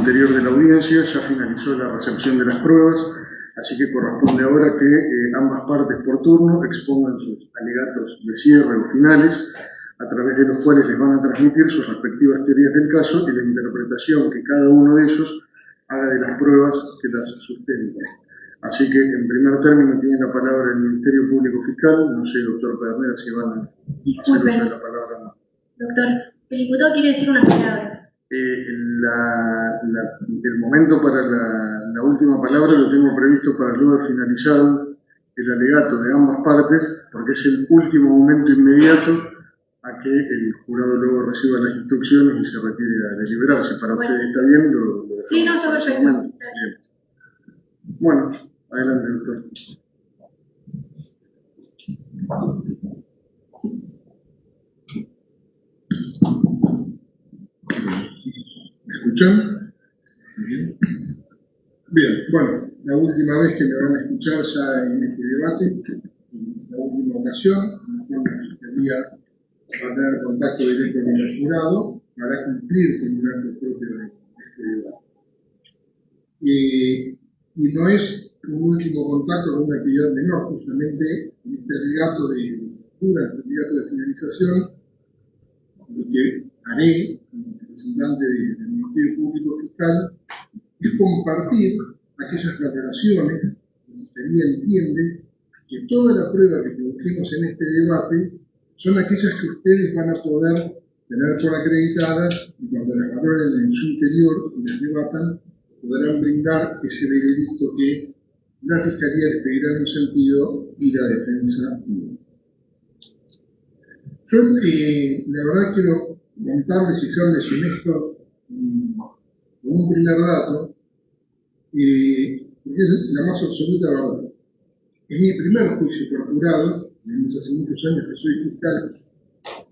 anterior de la audiencia, ya finalizó la recepción de las pruebas, así que corresponde ahora que ambas partes por turno expongan sus alegatos de cierre o finales, a través de los cuales les van a transmitir sus respectivas teorías del caso y la interpretación que cada uno de ellos haga de las pruebas que las sustenten. Así que, en primer término, tiene la palabra el Ministerio Público Fiscal. No sé, doctor Pedernera, si van a hacer uso de la palabra o no. Doctor, el diputado quiere decir unas palabras. El momento para la última palabra lo tengo previsto para luego haber finalizado el alegato de ambas partes, porque es el último momento inmediato a que el jurado luego reciba las instrucciones y se retire a deliberarse. Para ustedes está bien, lo dejamos. Sí, no, está perfecto. Bien. Bueno, adelante, doctor. ¿Me escuchan? Bien, bueno, la última vez que me van a escuchar ya en este debate, la última ocasión, en la cual la Fiscalía va a tener contacto directo con el jurado para cumplir con un acto propio de este debate. Y no es un último contacto con una actividad menor, justamente en este alegato de lectura, este alegato de finalización, lo que haré como representante del Ministerio Público Fiscal es compartir aquellas valoraciones que la Fiscalía entiende que toda la prueba que produjimos en este debate son aquellas que ustedes van a poder tener por acreditadas y cuando las valoren en su interior y las debatan, podrán brindar ese veredicto que la Fiscalía les pedirá en un sentido y la defensa no. Yo, la verdad, quiero contarles y serles honesto con un primer dato, porque es la más absoluta verdad. Es mi primer juicio por jurado, hace muchos años que soy fiscal,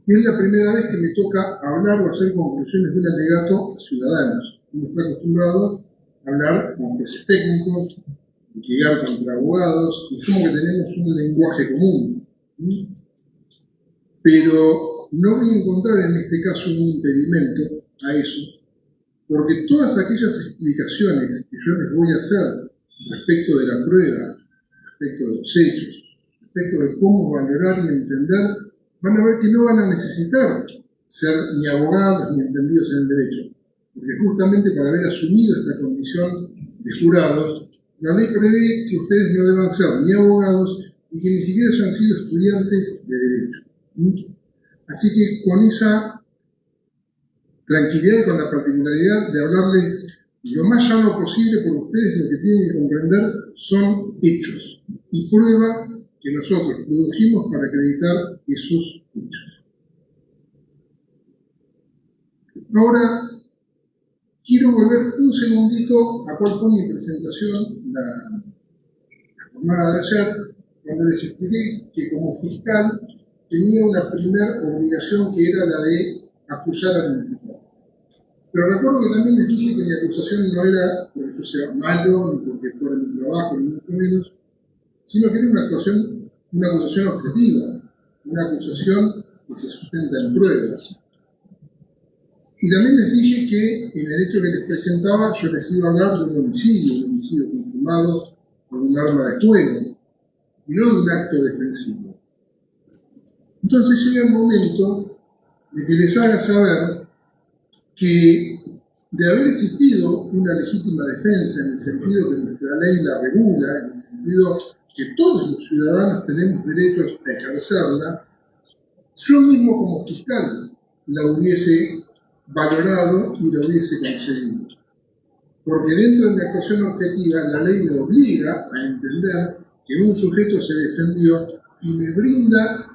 y es la primera vez que me toca hablar o hacer conclusiones de un alegato a ciudadanos. Uno está acostumbrado a hablar con jueces técnicos, litigar contra abogados, y como que tenemos un lenguaje común. Pero no voy a encontrar en este caso un impedimento a eso, porque todas aquellas explicaciones que yo les voy a hacer respecto de la prueba, respecto de los hechos, respecto de cómo valorar y entender, van a ver que no van a necesitar ser ni abogados ni entendidos en el derecho, porque justamente para haber asumido esta condición de jurados, la ley prevé que ustedes no deban ser ni abogados y que ni siquiera hayan sido estudiantes de derecho. Así que con esa tranquilidad y con la particularidad de hablarles lo más llano posible, por ustedes lo que tienen que comprender son hechos y prueba que nosotros produjimos para acreditar esos hechos. Ahora, quiero volver un segundito a cuál fue mi presentación la jornada de ayer, cuando les expliqué que como fiscal tenía una primera obligación que era la de acusar al imputado. Pero recuerdo que también les dije que mi acusación no era porque yo sea malo, ni porque fuera mi trabajo, ni mucho menos, sino que era una acusación objetiva, una acusación que se sustenta en pruebas. Y también les dije que en el hecho que les presentaba yo les iba a hablar de un homicidio consumado con un arma de fuego, y no de un acto defensivo. Entonces llega el momento de que les haga saber que de haber existido una legítima defensa en el sentido que nuestra ley la regula, en el sentido que todos los ciudadanos tenemos derechos a ejercerla, yo mismo como fiscal la hubiese valorado y la hubiese concedido. Porque dentro de mi actuación objetiva la ley me obliga a entender que un sujeto se defendió y me brinda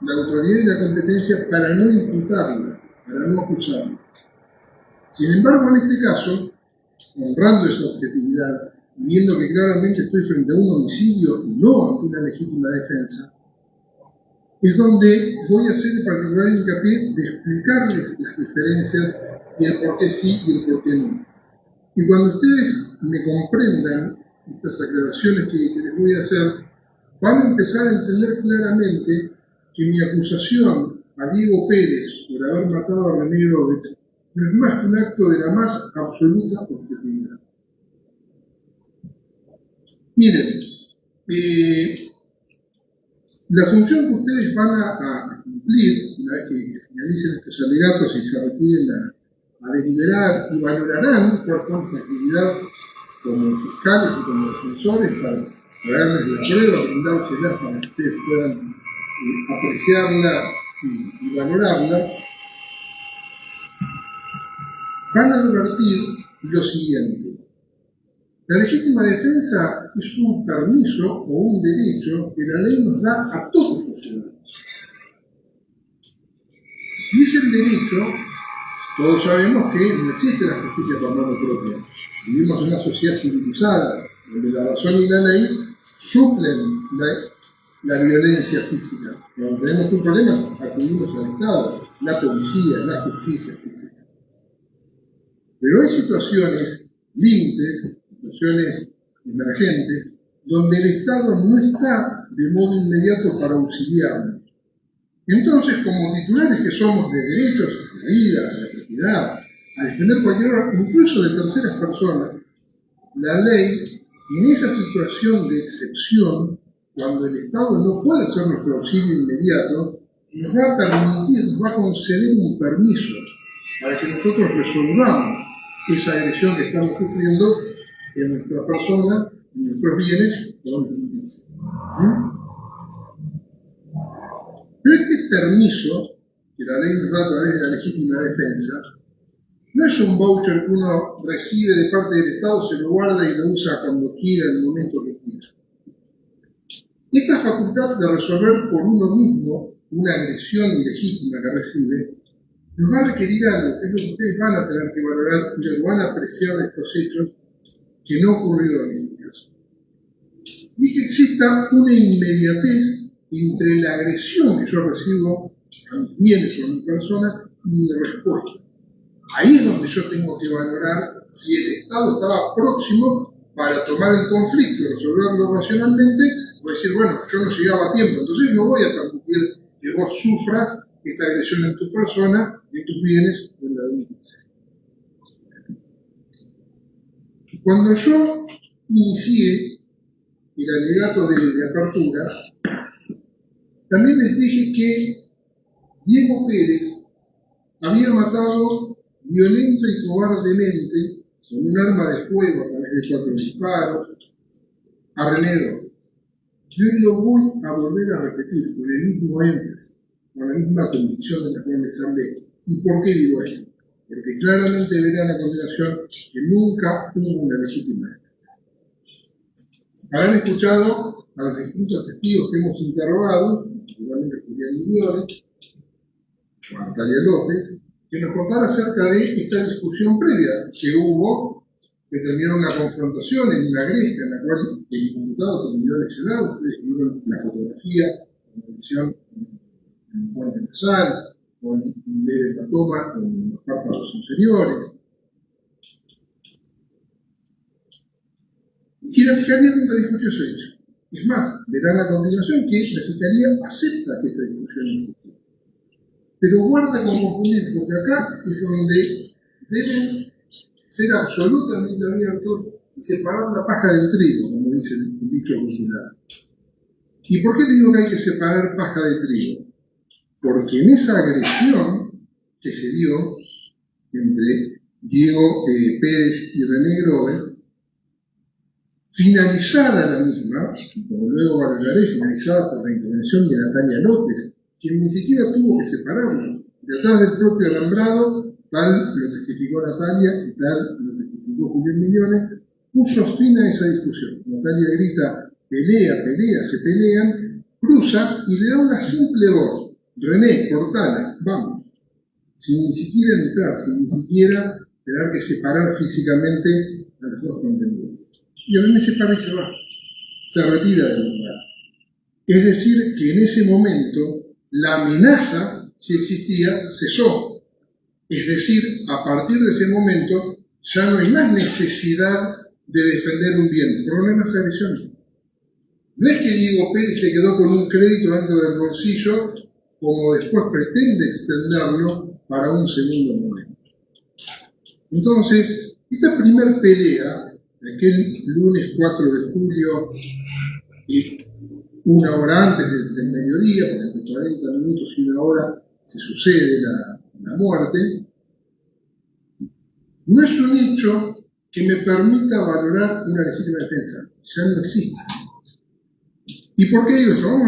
la autoridad y la competencia para no imputarla, para no acusarla. Sin embargo, en este caso, honrando esa objetividad y viendo que claramente estoy frente a un homicidio y no ante una legítima defensa, es donde voy a hacer el particular hincapié de explicarles las diferencias y el por qué sí y el por qué no. Y cuando ustedes me comprendan estas aclaraciones que les voy a hacer, van a empezar a entender claramente que mi acusación a Diego Pérez por haber matado a René Groves no es más que un acto de la más absoluta objetividad. Miren, la función que ustedes van a cumplir, una vez que finalicen estos alegatos y se retiren a deliberar y valorarán cuál fue nuestra actividad como fiscales y como defensores para traerles la prueba, brindárselas para que ustedes puedan apreciarla y valorarla, van a advertir lo siguiente. La legítima defensa es un permiso o un derecho que la ley nos da a todos los ciudadanos. Y es el derecho, todos sabemos que no existe la justicia por mano propia. Vivimos en una sociedad civilizada, donde la razón y la ley suplen la violencia física. Cuando tenemos un problema, acudimos al Estado, la policía, la justicia, etc. Pero hay situaciones límites, situaciones emergentes, donde el Estado no está de modo inmediato para auxiliarnos. Entonces, como titulares que somos de derechos a la vida, a la propiedad, a defender cualquier hora, incluso de terceras personas, la ley, en esa situación de excepción, cuando el Estado no puede hacer nuestro auxilio inmediato, nos va a permitir, nos va a conceder un permiso para que nosotros resolvamos esa agresión que estamos sufriendo en nuestra persona, en nuestros bienes o en nuestros bienes. Pero este permiso que la ley nos da a través de la legítima defensa no es un voucher que uno recibe de parte del Estado, se lo guarda y lo usa cuando quiera, en el momento que quiera. Esta facultad de resolver por uno mismo una agresión ilegítima que recibe nos va a requerir algo, que es lo que ustedes van a tener que valorar y lo van a apreciar de estos hechos que no ocurrieron en este caso. Y que exista una inmediatez entre la agresión que yo recibo a mis bienes o a mi persona y mi respuesta. Ahí es donde yo tengo que valorar si el Estado estaba próximo para tomar el conflicto, resolverlo racionalmente, o decir, bueno, yo no llegaba a tiempo, entonces no voy a permitir que vos sufras esta agresión en tu persona, en tus bienes o en la de un tercero. Cuando yo inicié el alegato de apertura, también les dije que Diego Pérez había matado violenta y cobardemente, con un arma de fuego a través de 4 disparos, a René Groves. Yo lo voy a volver a repetir con el mismo énfasis, con la misma convicción de la cual les hablé. ¿Y por qué digo esto? Porque claramente verán a continuación que nunca hubo una legítima defensa. Habrán escuchado a los distintos testigos que hemos interrogado, particularmente Julián Migliore, o a Natalia López, que nos contara acerca de esta discusión previa que hubo, que terminó en una confrontación, en una gresca, en la cual el imputado terminó lesionado. Ustedes vieron la fotografía, la lesión en el puente nasal, con un leve hematoma en los párpados inferiores. Y la Fiscalía nunca discutió ese hecho. Es más, verán a continuación que la Fiscalía acepta que esa discusión existió. Pero guarda con confundir, porque acá es donde deben ser absolutamente abiertos y separar la paja del trigo, como dice el dicho popular. ¿Y por qué te digo que hay que separar paja de trigo? Porque en esa agresión que se dio entre Diego Pérez y René Groves, finalizada la misma, como luego valoraré, finalizada por la intervención de Natalia López, quien ni siquiera tuvo que separarlo. Detrás del propio alambrado, tal lo testificó Natalia y tal lo testificó Julián Migliore, puso fin a esa discusión. Natalia grita, pelea, pelea, se pelean, cruza y le da una simple voz. René, cortala, vamos. Sin ni siquiera entrar, sin ni siquiera tener que separar físicamente a los dos contendientes. Y René se para y se va. Se retira del lugar. Es decir, que en ese momento la amenaza, si existía, cesó. Es decir, a partir de ese momento ya no hay más necesidad de defender un bien. Problemas de agresión. No es que Diego Pérez se quedó con un crédito dentro del bolsillo, como después pretende extenderlo para un segundo momento. Entonces, esta primer pelea aquel lunes 4 de julio, una hora antes del mediodía, porque entre 40 minutos y una hora se sucede la muerte, no es un hecho que me permita valorar una legítima defensa. Ya no existe. ¿Y por qué digo eso? Vamos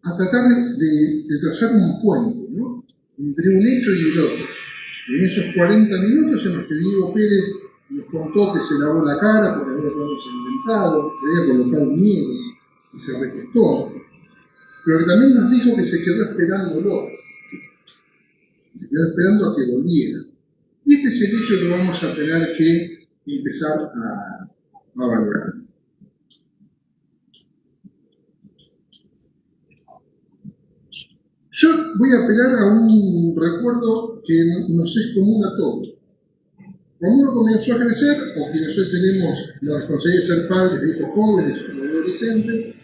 a tratar de trazar un puente, ¿no?, entre un hecho y el otro. En esos 40 minutos en los que Diego Pérez nos contó que se lavó la cara por haber haberse inventado, se había colocado miedo y se requestó, pero que también nos dijo que se quedó esperándolo, se quedó esperando a que volviera. Y este es el hecho que vamos a tener que empezar a valorar. Yo voy a apelar a un recuerdo que nos es común a todos. Cuando uno comenzó a crecer, o quienes hoy tenemos la responsabilidad de ser padres de hijos jóvenes o adolescentes,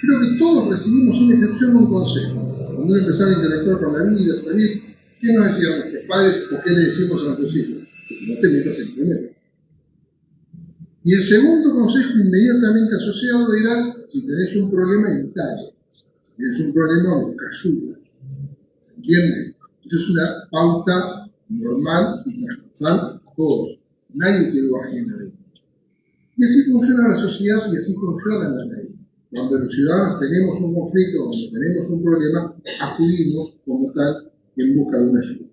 creo que todos recibimos una excepción o un consejo. Cuando uno empezaba a interactuar con la vida, a salir, ¿qué nos decían nuestros padres o qué le decimos a nuestros hijos? No te metas en problemas. Y el segundo consejo inmediatamente asociado era: si tenés un problema, evitalo. Si tenés un problema, busca ayuda. ¿Se entiende? Eso es una pauta normal y transversal a todos. Nadie quedó ajeno a ello. Y así funciona la sociedad y así funciona la ley. Cuando los ciudadanos tenemos un conflicto, cuando tenemos un problema, acudimos como tal en busca de una ayuda.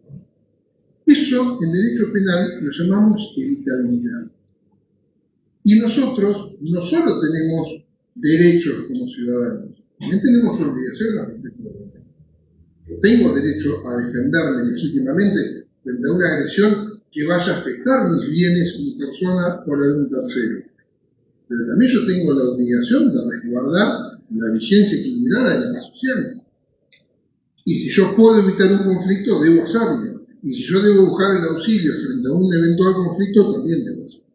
Eso en derecho penal lo llamamos evitabilidad. Y nosotros no solo tenemos derechos como ciudadanos, también tenemos obligaciones respecto a la ley. Yo tengo derecho a defenderme legítimamente frente a una agresión que vaya a afectar mis bienes, mi persona o la de un tercero. Pero también yo tengo la obligación de resguardar la vigencia equilibrada de la paz social. Y si yo puedo evitar un conflicto, debo hacerlo. Y si yo debo buscar el auxilio frente a un eventual conflicto, también debo hacerlo.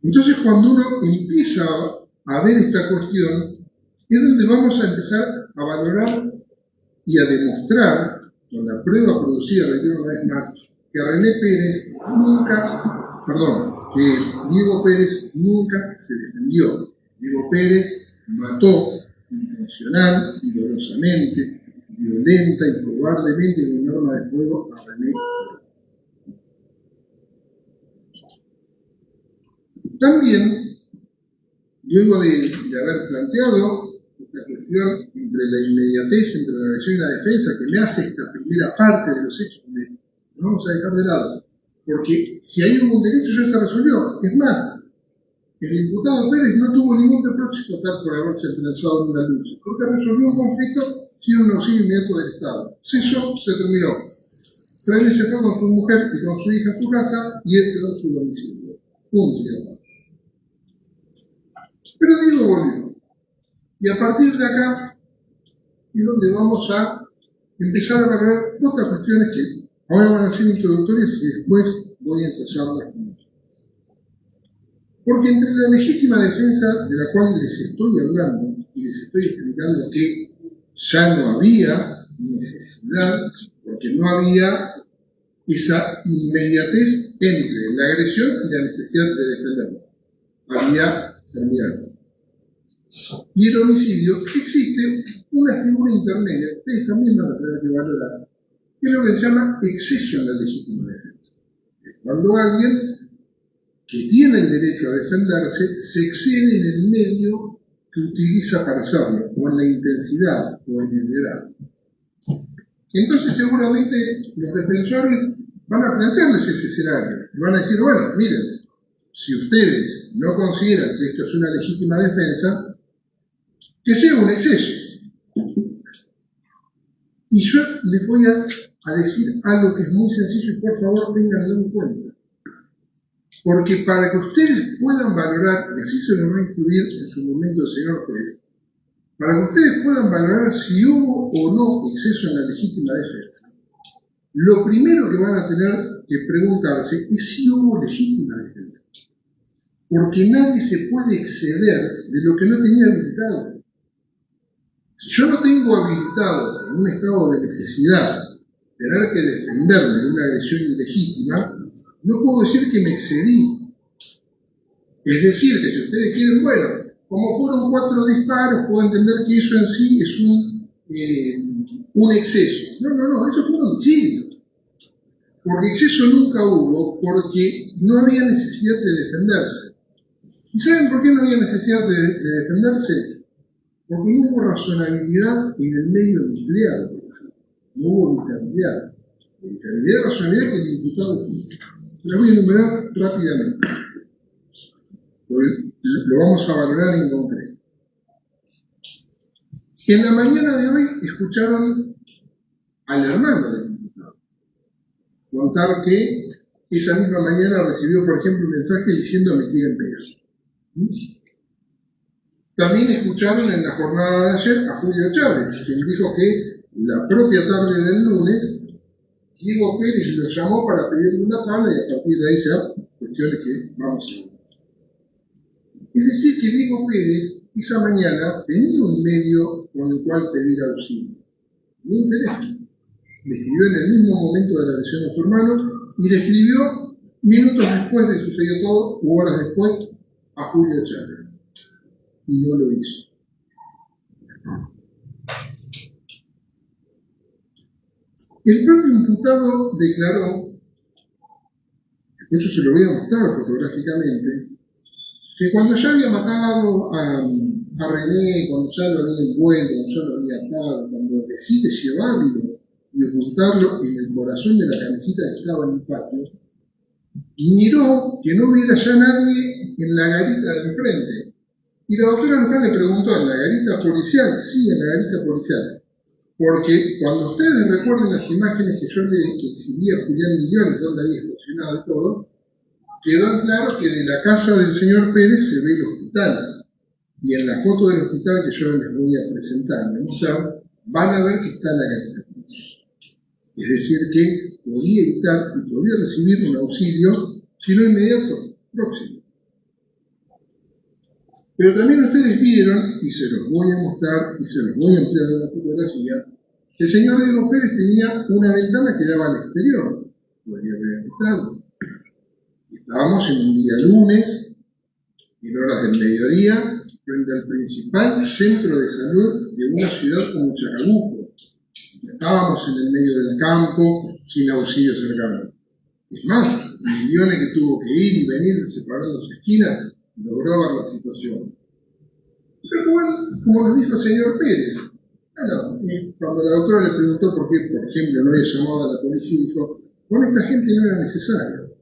Entonces, cuando uno empieza a ver esta cuestión, es donde vamos a empezar a valorar y a demostrar, con la prueba producida, reitero una vez más, que Diego Pérez nunca se defendió. Diego Pérez mató intencional y dolorosamente, violenta y cobardemente con un arma de fuego a René Jurado. También, luego de haber planteado esta cuestión entre la inmediatez, entre la agresión y la defensa, que me hace esta primera parte de los hechos, nos vamos a dejar de lado, porque si hay un derecho ya se resolvió. Es más, el imputado Pérez no tuvo ningún reproche total por haberse transado en una lucha, porque resolvió un conflicto sin un auxilio inmediato del Estado. Eso se terminó. René se fue con su mujer y con su hija a su casa y él quedó en su domicilio. Punto y aparte. Pero Diego volvió. Y a partir de acá es donde vamos a empezar a valorar otras cuestiones que ahora van a ser introductorias y después voy a ensayarlas con ustedes. Porque entre la legítima defensa de la cual les estoy hablando y les estoy explicando que ya no había necesidad, porque no había esa inmediatez entre la agresión y la necesidad de defenderlo. Había terminado. Y el homicidio, existe una figura intermedia, ustedes también van a tener que valorar, que es lo que se llama exceso en la legítima defensa. Cuando alguien que tiene el derecho a defenderse se excede en el medio que utiliza para hacerlo, o en la intensidad, o en el grado. Entonces seguramente los defensores van a plantearles ese escenario, y van a decir: bueno, miren, si ustedes no consideran que esto es una legítima defensa, que sea un exceso. Y yo les voy a decir algo que es muy sencillo y por favor tenganlo en cuenta. Porque para que ustedes puedan valorar, y así se lo va a incluir en su momento el señor juez, para que ustedes puedan valorar si hubo o no exceso en la legítima defensa, lo primero que van a tener que preguntarse es si hubo legítima defensa. Porque nadie se puede exceder de lo que no tenía habilitado. Si yo no tengo habilitado en un estado de necesidad tener que defenderme de una agresión ilegítima, no puedo decir que me excedí. Es decir, que si ustedes quieren, bueno, como fueron 4 disparos, puedo entender que eso en sí es un exceso. No, eso fue un homicidio. Porque exceso nunca hubo, porque no había necesidad de defenderse. ¿Y saben por qué no había necesidad de defenderse? Porque no hubo razonabilidad en el medio empleado, por ejemplo. No hubo vitalidad. Vitalidad y razonabilidad que el imputado tuvo. Las voy a enumerar rápidamente. Lo vamos a valorar en concreto. En la mañana de hoy escucharon al hermano del imputado contar que esa misma mañana recibió, por ejemplo, un mensaje diciendo me quieren pegar. También escucharon en la jornada de ayer a Julio Chávez, quien dijo que la propia tarde del lunes Diego Pérez lo llamó para pedirle una tabla y a partir de ahí se dan cuestiones que vamos a ver. Es decir, que Diego Pérez esa mañana tenía un medio con el cual pedir auxilio. Ni un teléfono. Le escribió en el mismo momento de la lesión a su hermano y le escribió minutos después de sucedido todo, u horas después, a Julio Chávez. Y no lo hizo. El propio imputado declaró, eso se lo voy a mostrar fotográficamente, que cuando ya había matado a René, cuando ya lo había envuelto, cuando ya lo había atado, cuando decide llevarlo y ocultarlo en el corazón de la camiseta que estaba en el patio, miró que no hubiera ya nadie en la garita del enfrente. Y la doctora local le preguntó, ¿en la garita policial? Sí, en la garita policial. Porque cuando ustedes recuerden las imágenes que yo le exhibí a Julián Millones, donde había estacionado y todo, quedó claro que de la casa del señor Pérez se ve el hospital. Y en la foto del hospital que yo les voy a presentar, van a ver que está la garita. Es decir, que podía evitar y podía recibir un auxilio, si no inmediato, próximo. Pero también ustedes vieron, y se los voy a mostrar, y se los voy a emplear en la fotografía, que el señor Diego Pérez tenía una ventana que daba al exterior. Podría haber estado. Estábamos en un día lunes, en horas del mediodía, frente al principal centro de salud de una ciudad como Chacabuco. Estábamos en el medio del campo, sin auxilio cercano. Es más, Millones que tuvo que ir y venir separando sus esquinas, logró ver la situación. Pero igual, como nos dijo el señor Pérez, cuando la doctora le preguntó por qué, por ejemplo, no había llamado a la policía, dijo, con esta gente no era necesario.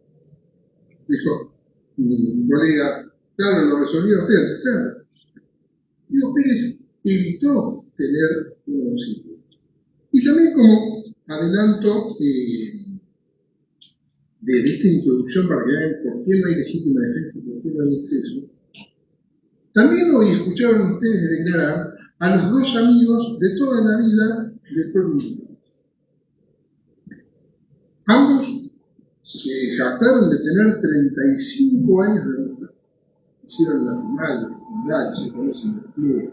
Dijo, mi colega, claro, lo resolvió usted, claro. Diego Pérez evitó tener un auxilio. Y también como adelanto de esta introducción para que vean por qué no hay legítima defensa y por qué no hay exceso, también hoy escucharon ustedes declarar a los 2 amigos de toda la vida del pueblo mexicano. Ambos se jactaron de tener 35 años de edad. Hicieron la primaria, la secundaria, se conocen el pliego.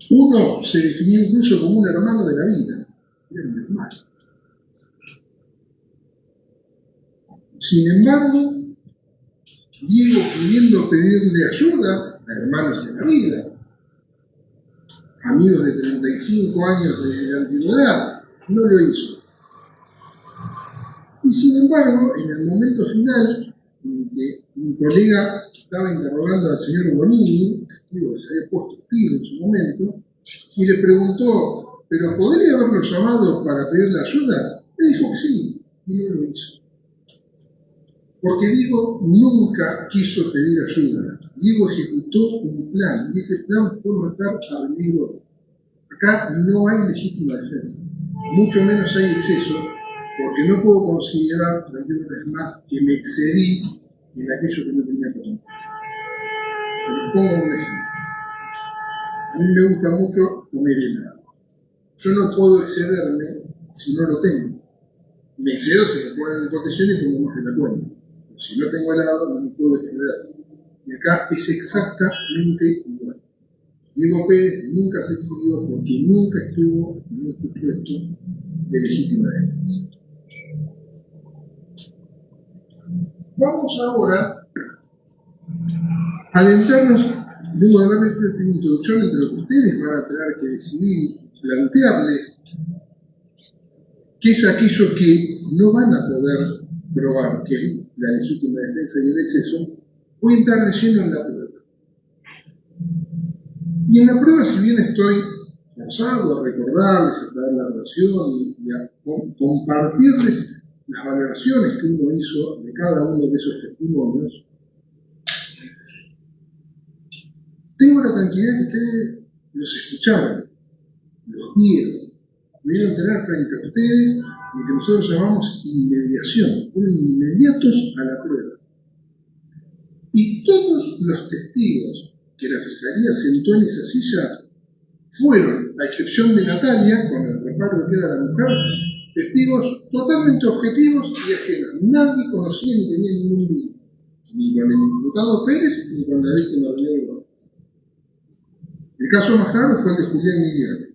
Uno se definió incluso como un hermano de la vida. Era un hermano. Sin embargo, Diego, pudiendo pedirle ayuda a hermanos de la vida, amigos de 35 años de antigüedad, no lo hizo. Y sin embargo, en el momento final, en que mi colega estaba interrogando al señor Bonini, digo, que se había puesto tiro en su momento, y le preguntó, ¿pero podría haberlo llamado para pedirle ayuda? Le dijo que sí, y no lo hizo. Porque Diego nunca quiso pedir ayuda. Diego ejecutó un plan, y ese plan fue matar a René Godoy. Acá no hay legítima defensa, mucho menos hay exceso, porque no puedo considerar, una vez más, que me excedí en aquello que no tenía que hacer. Se les pongo un ejemplo. A mí me gusta mucho comer helado. Yo no puedo excederme si no lo tengo. Me excedo si me ponen en condiciones como más de la cuenta. Si no tengo helado, no me puedo exceder. Y acá es exactamente igual. Diego Pérez nunca se excedió porque nunca estuvo en un supuesto de legítima defensa. Vamos ahora alentarnos, luego de haber hecho esta introducción entre lo que ustedes van a tener que decidir, plantearles qué es aquello que no van a poder probar, que es la legítima defensa y el exceso, voy a entrar de lleno en la prueba. Y en la prueba, si bien estoy forzado a recordarles, a traer la relación y a compartirles las valoraciones que uno hizo de cada uno de esos testimonios, tengo la tranquilidad que ustedes los escucharon, los vieron, pudieron tener frente a ustedes lo que nosotros llamamos inmediación, fueron inmediatos a la prueba. Y todos los testigos que la Fiscalía sentó en esa silla fueron, a excepción de Natalia, con el reparo que era la mujer, testigos totalmente objetivos y ajenos. Nadie conocía ni tenía ningún vínculo, ni con el imputado Pérez ni con la víctima René Gómez. El caso más claro fue el de Julián Migliore,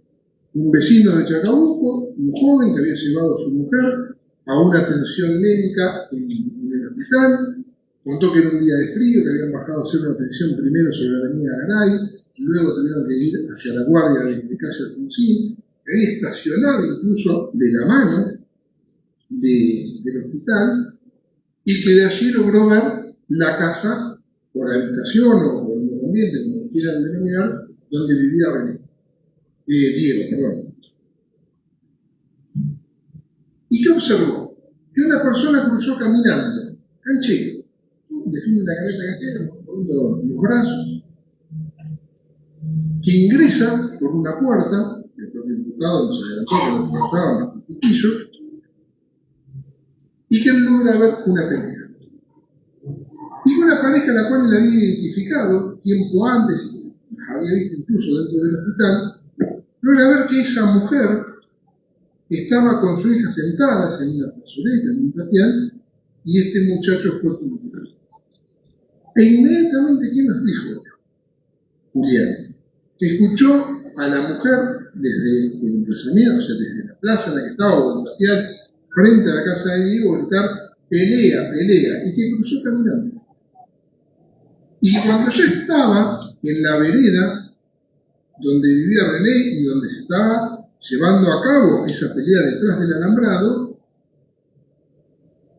un vecino de Chacabuco, un joven que había llevado a su mujer a una atención médica en el hospital. Contó que era un día de frío, que habían bajado a hacer una atención primero sobre la avenida Garay, luego tuvieron que ir hacia la guardia de calle Alfonsín, que había estacionado incluso de la mano del hospital, y que de allí logró ver la casa por habitación o por el ambiente, como quieran denominar, donde vivía Diego, perdón. ¿Y qué observó? Que una persona cruzó caminando, canchero, define la cabeza canchera, poniendo los brazos, que ingresa por una puerta, el propio imputado nos adelantó que lo encontraban en el justillo, y que él logra ver una pelea. Y una pareja a la cual él había identificado tiempo antes, había visto incluso dentro del hospital, logra ver que esa mujer estaba con su hija sentadas en una plazoleta, en un tapial, y este muchacho fue judicial. E inmediatamente, ¿quién nos dijo? Julián, que escuchó a la mujer desde el emplazamiento, o sea, desde la plaza en la que estaba, o el tapial, frente a la casa de Diego, gritar, pelea, pelea, y que cruzó caminando. Y cuando ya estaba en la vereda donde vivía René y donde se estaba llevando a cabo esa pelea detrás del alambrado,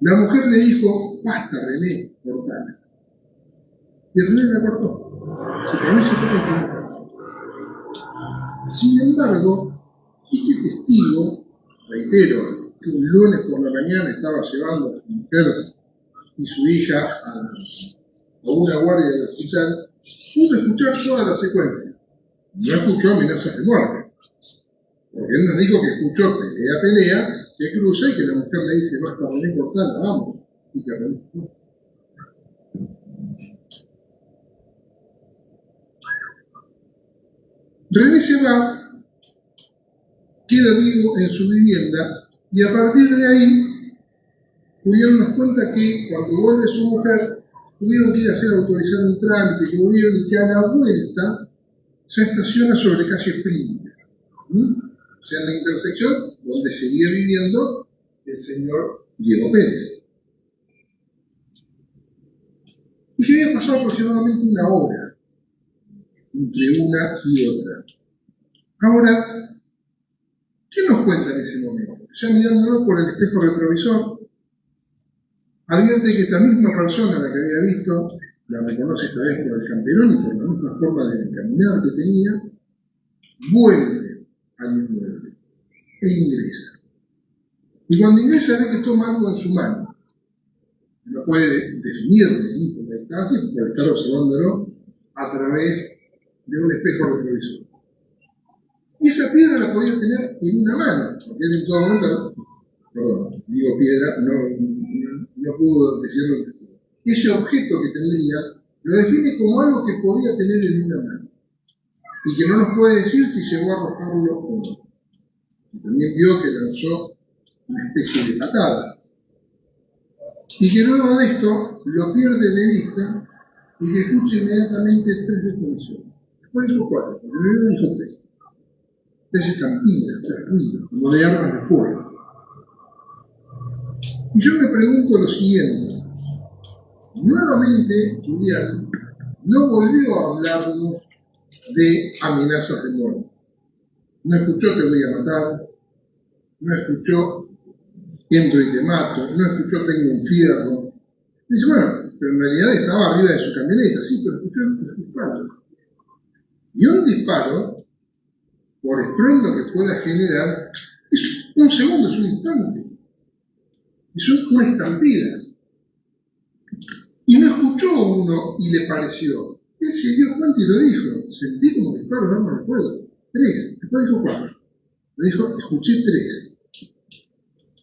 la mujer le dijo, basta René, cortala. Y René la cortó. Se con eso fue confirmado. Sin embargo, este testigo, reitero, que un lunes por la mañana estaba llevando a su mujer y su hija a una guardia del hospital, pudo escuchar toda la secuencia. No escuchó amenazas de muerte, porque él nos dijo que escuchó pelea, pelea, que cruza y que la mujer le dice, basta René, cortala, vamos, y que René se fue. René se va, queda vivo en su vivienda, y a partir de ahí, Julián nos cuenta que cuando vuelve su mujer, tuvieron que ir a hacer autorizar un trámite, que volvieron y que a la vuelta se estaciona sobre calle Sprinter, o sea, en la intersección donde seguía viviendo el señor Diego Pérez. Y que había pasado aproximadamente una hora entre una y otra. Ahora, ¿qué nos cuenta en ese momento? Ya mirándolo por el espejo retrovisor, advierte que esta misma persona, la que había visto, la reconoce esta vez por el camperón y por la misma forma de caminar que tenía, vuelve al inmueble e ingresa. Y cuando ingresa ve que toma algo en su mano. No puede definirlo ni por el caso, por estar observándolo a través de un espejo retrovisor. Y esa piedra la podía tener en una mano, porque él en todo momento, perdón, digo piedra, no pudo decirlo en testigo. Ese objeto que tendría lo define como algo que podía tener en una mano y que no nos puede decir si llegó a arrojarlo o no. Y también vio que lanzó una especie de patada y que luego de esto lo pierde de vista y que escucha inmediatamente 3 detonaciones. Después dijo 4, pero primero dijo 3. 3 estampidas, 3 ruidos, como de armas de fuego. Y yo me pregunto lo siguiente. Nuevamente, Julián no volvió a hablarnos de amenazas de muerte. No escuchó te voy a matar, no escuchó entro y te mato, no escuchó tengo un fierro. Dice, bueno, pero en realidad estaba arriba de su camioneta, sí, pero escuchó los disparos. Y un disparo, por estruendo que pueda generar, es un segundo, es un instante. Es una estampida. Y no escuchó uno y le pareció. Él se dio cuenta y lo dijo. Sentí como disparos de armas de fuego. 3, después dijo 4. Le dijo, escuché 3.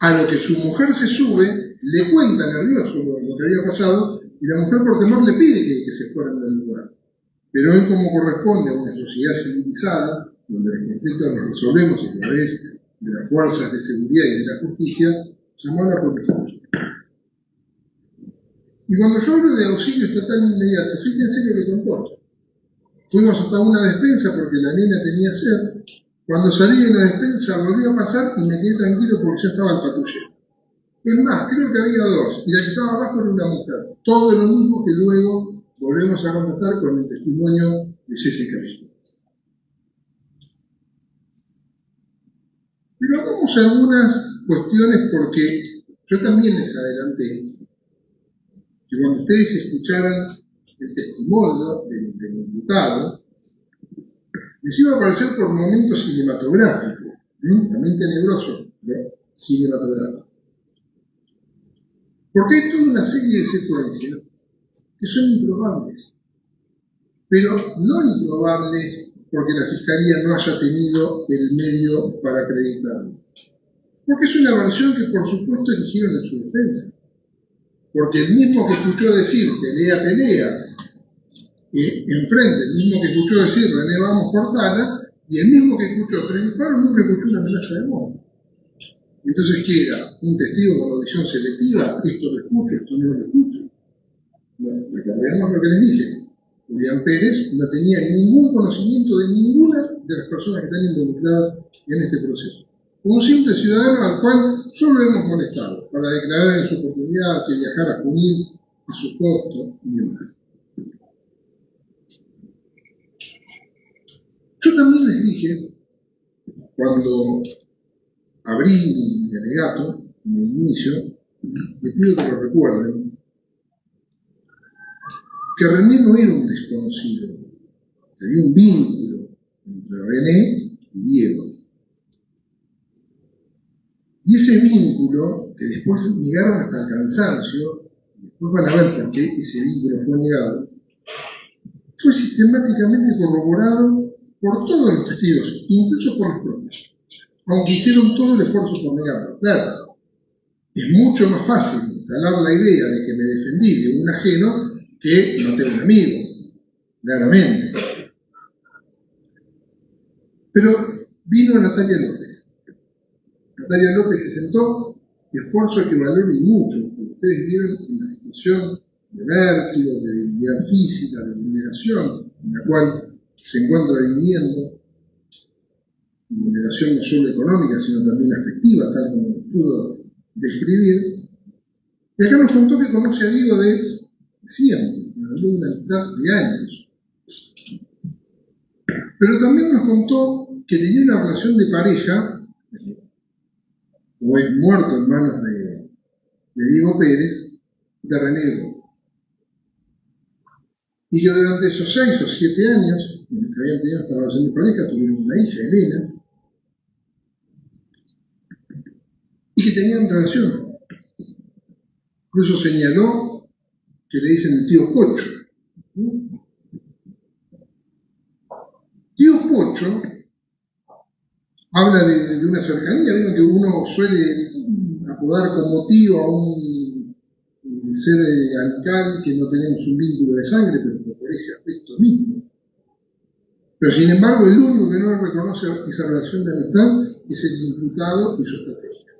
A lo que su mujer se sube, le cuenta nervioso lo que había pasado, y la mujer por temor le pide que se fueran del lugar. Pero él, como corresponde a una sociedad civilizada, donde los conflictos los resolvemos a través de las fuerzas de seguridad y de la justicia, llamó a la policía. Y cuando yo hablo de auxilio estatal inmediato, fíjense lo que contó. Fuimos hasta una despensa porque la nena tenía sed. Cuando salí de la despensa volví a pasar y me quedé tranquilo porque ya estaba el patrullero. Es más, creo que había 2, y la que estaba abajo era una mujer. Todo lo mismo que luego volvemos a contestar con el testimonio de Jessica. Pero hagamos algunas cuestiones porque yo también les adelanté que cuando ustedes escucharan el testimonio del imputado, les iba a parecer por momentos cinematográficos, también tenebroso, pero cinematográfico. Porque hay toda una serie de secuencias que son improbables, pero no improbables porque la Fiscalía no haya tenido el medio para acreditarlo. Porque es una versión que por supuesto eligieron en su defensa. Porque el mismo que escuchó decir pelea, pelea, enfrente, el mismo que escuchó decir René vamos Portala, y el mismo que escuchó 3 disparos nunca escuchó una amenaza de muerte. Entonces, ¿qué era? ¿Un testigo con audición selectiva? Esto lo escucho, esto no lo escucho. No, recordemos lo que les dije. Julián Pérez no tenía ningún conocimiento de ninguna de las personas que están involucradas en este proceso. Un simple ciudadano al cual solo hemos molestado para declarar en su oportunidad que viajar a Junín a su costo y demás. Yo también les dije, cuando abrí mi alegato, en el inicio, les pido que lo recuerden, que René no era un desconocido, que había un vínculo entre René y Diego. Y ese vínculo, que después negaron hasta el cansancio, después van a ver por qué ese vínculo fue negado, fue sistemáticamente corroborado por todos los testigos, incluso por los propios, aunque hicieron todo el esfuerzo por negarlo. Claro, es mucho más fácil instalar la idea de que me defendí de un ajeno que no tengo un amigo, claramente. Pero vino Natalia López. Natalia López se sentó, esfuerzo que valoro y mucho, como ustedes vieron en la situación de vértigo, de debilidad física, de vulneración, en la cual se encuentra viviendo, vulneración no solo económica, sino también afectiva, tal como pudo describir. Y acá nos contó que conoce a Diego de siempre, de una mitad de años. Pero también nos contó que tenía una relación de pareja, o es muerto en manos de Diego Pérez, de René Grobo. Y que durante esos 6 o 7 años, en los que habían tenido esta relación de pareja, tuvieron una hija, Elena, y que tenían relación. Incluso señaló que le dicen el tío Pocho. Tío Pocho habla de una cercanía, vieron que uno suele apodar como tío a un ser amical que no tenemos un vínculo de sangre, pero por ese aspecto mismo. Pero sin embargo, el único que no reconoce esa relación de amistad es el imputado y su estrategia.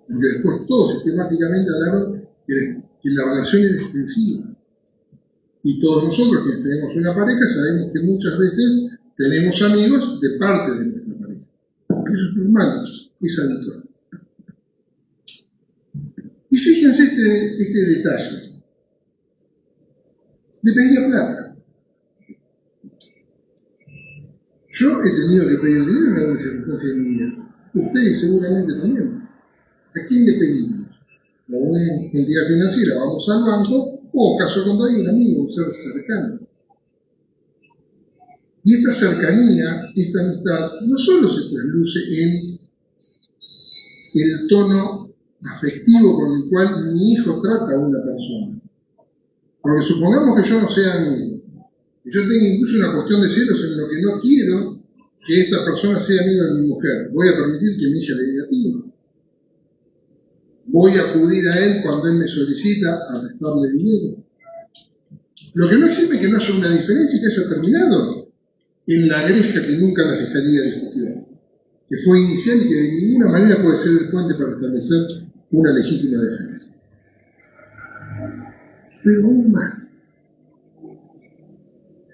Porque después todos sistemáticamente hablaron que la relación era extensiva. Y todos nosotros, quienes tenemos una pareja, sabemos que muchas veces tenemos amigos de parte de nuestra pareja. Eso es normal, es habitual. Y fíjense este detalle. Le pedía plata. Yo he tenido que pedir dinero en alguna circunstancia de mi vida. Ustedes seguramente también. ¿A quién le pedimos? A una entidad financiera, vamos al banco, o caso contrario, un amigo, un ser cercano. Y esta cercanía, esta amistad, no solo se trasluce en el tono afectivo con el cual mi hijo trata a una persona. Porque supongamos que yo no sea amigo, que yo tenga incluso una cuestión de celos en lo que no quiero que esta persona sea amiga de mi mujer. Voy a permitir que mi hija le diga tío. Voy a acudir a él cuando él me solicita a prestarle dinero. Lo que no exime es que no haya una diferencia y que haya terminado en la gresca que nunca la Fiscalía discutió, que fue inicial y que de ninguna manera puede ser el puente para establecer una legítima defensa. Pero aún más,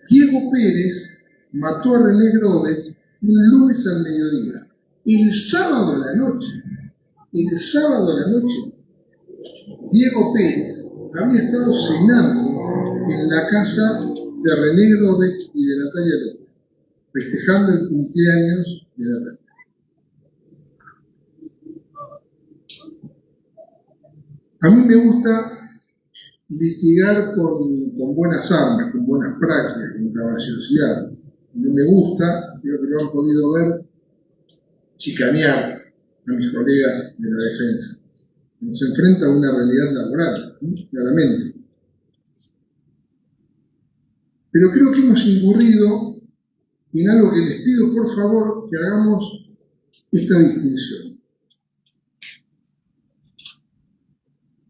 Diego Pérez mató a René Groves un lunes al mediodía. El sábado a la noche, Diego Pérez había estado cenando en la casa de René Groves y de Natalia López, festejando el cumpleaños de Natalia. A mí me gusta litigar con buenas armas, con buenas prácticas, con caballerosidad. No me gusta, creo que lo han podido ver, chicanear a mis colegas de la defensa. Nos enfrenta a una realidad laboral, claramente. Pero creo que hemos incurrido en algo que les pido por favor que hagamos esta distinción.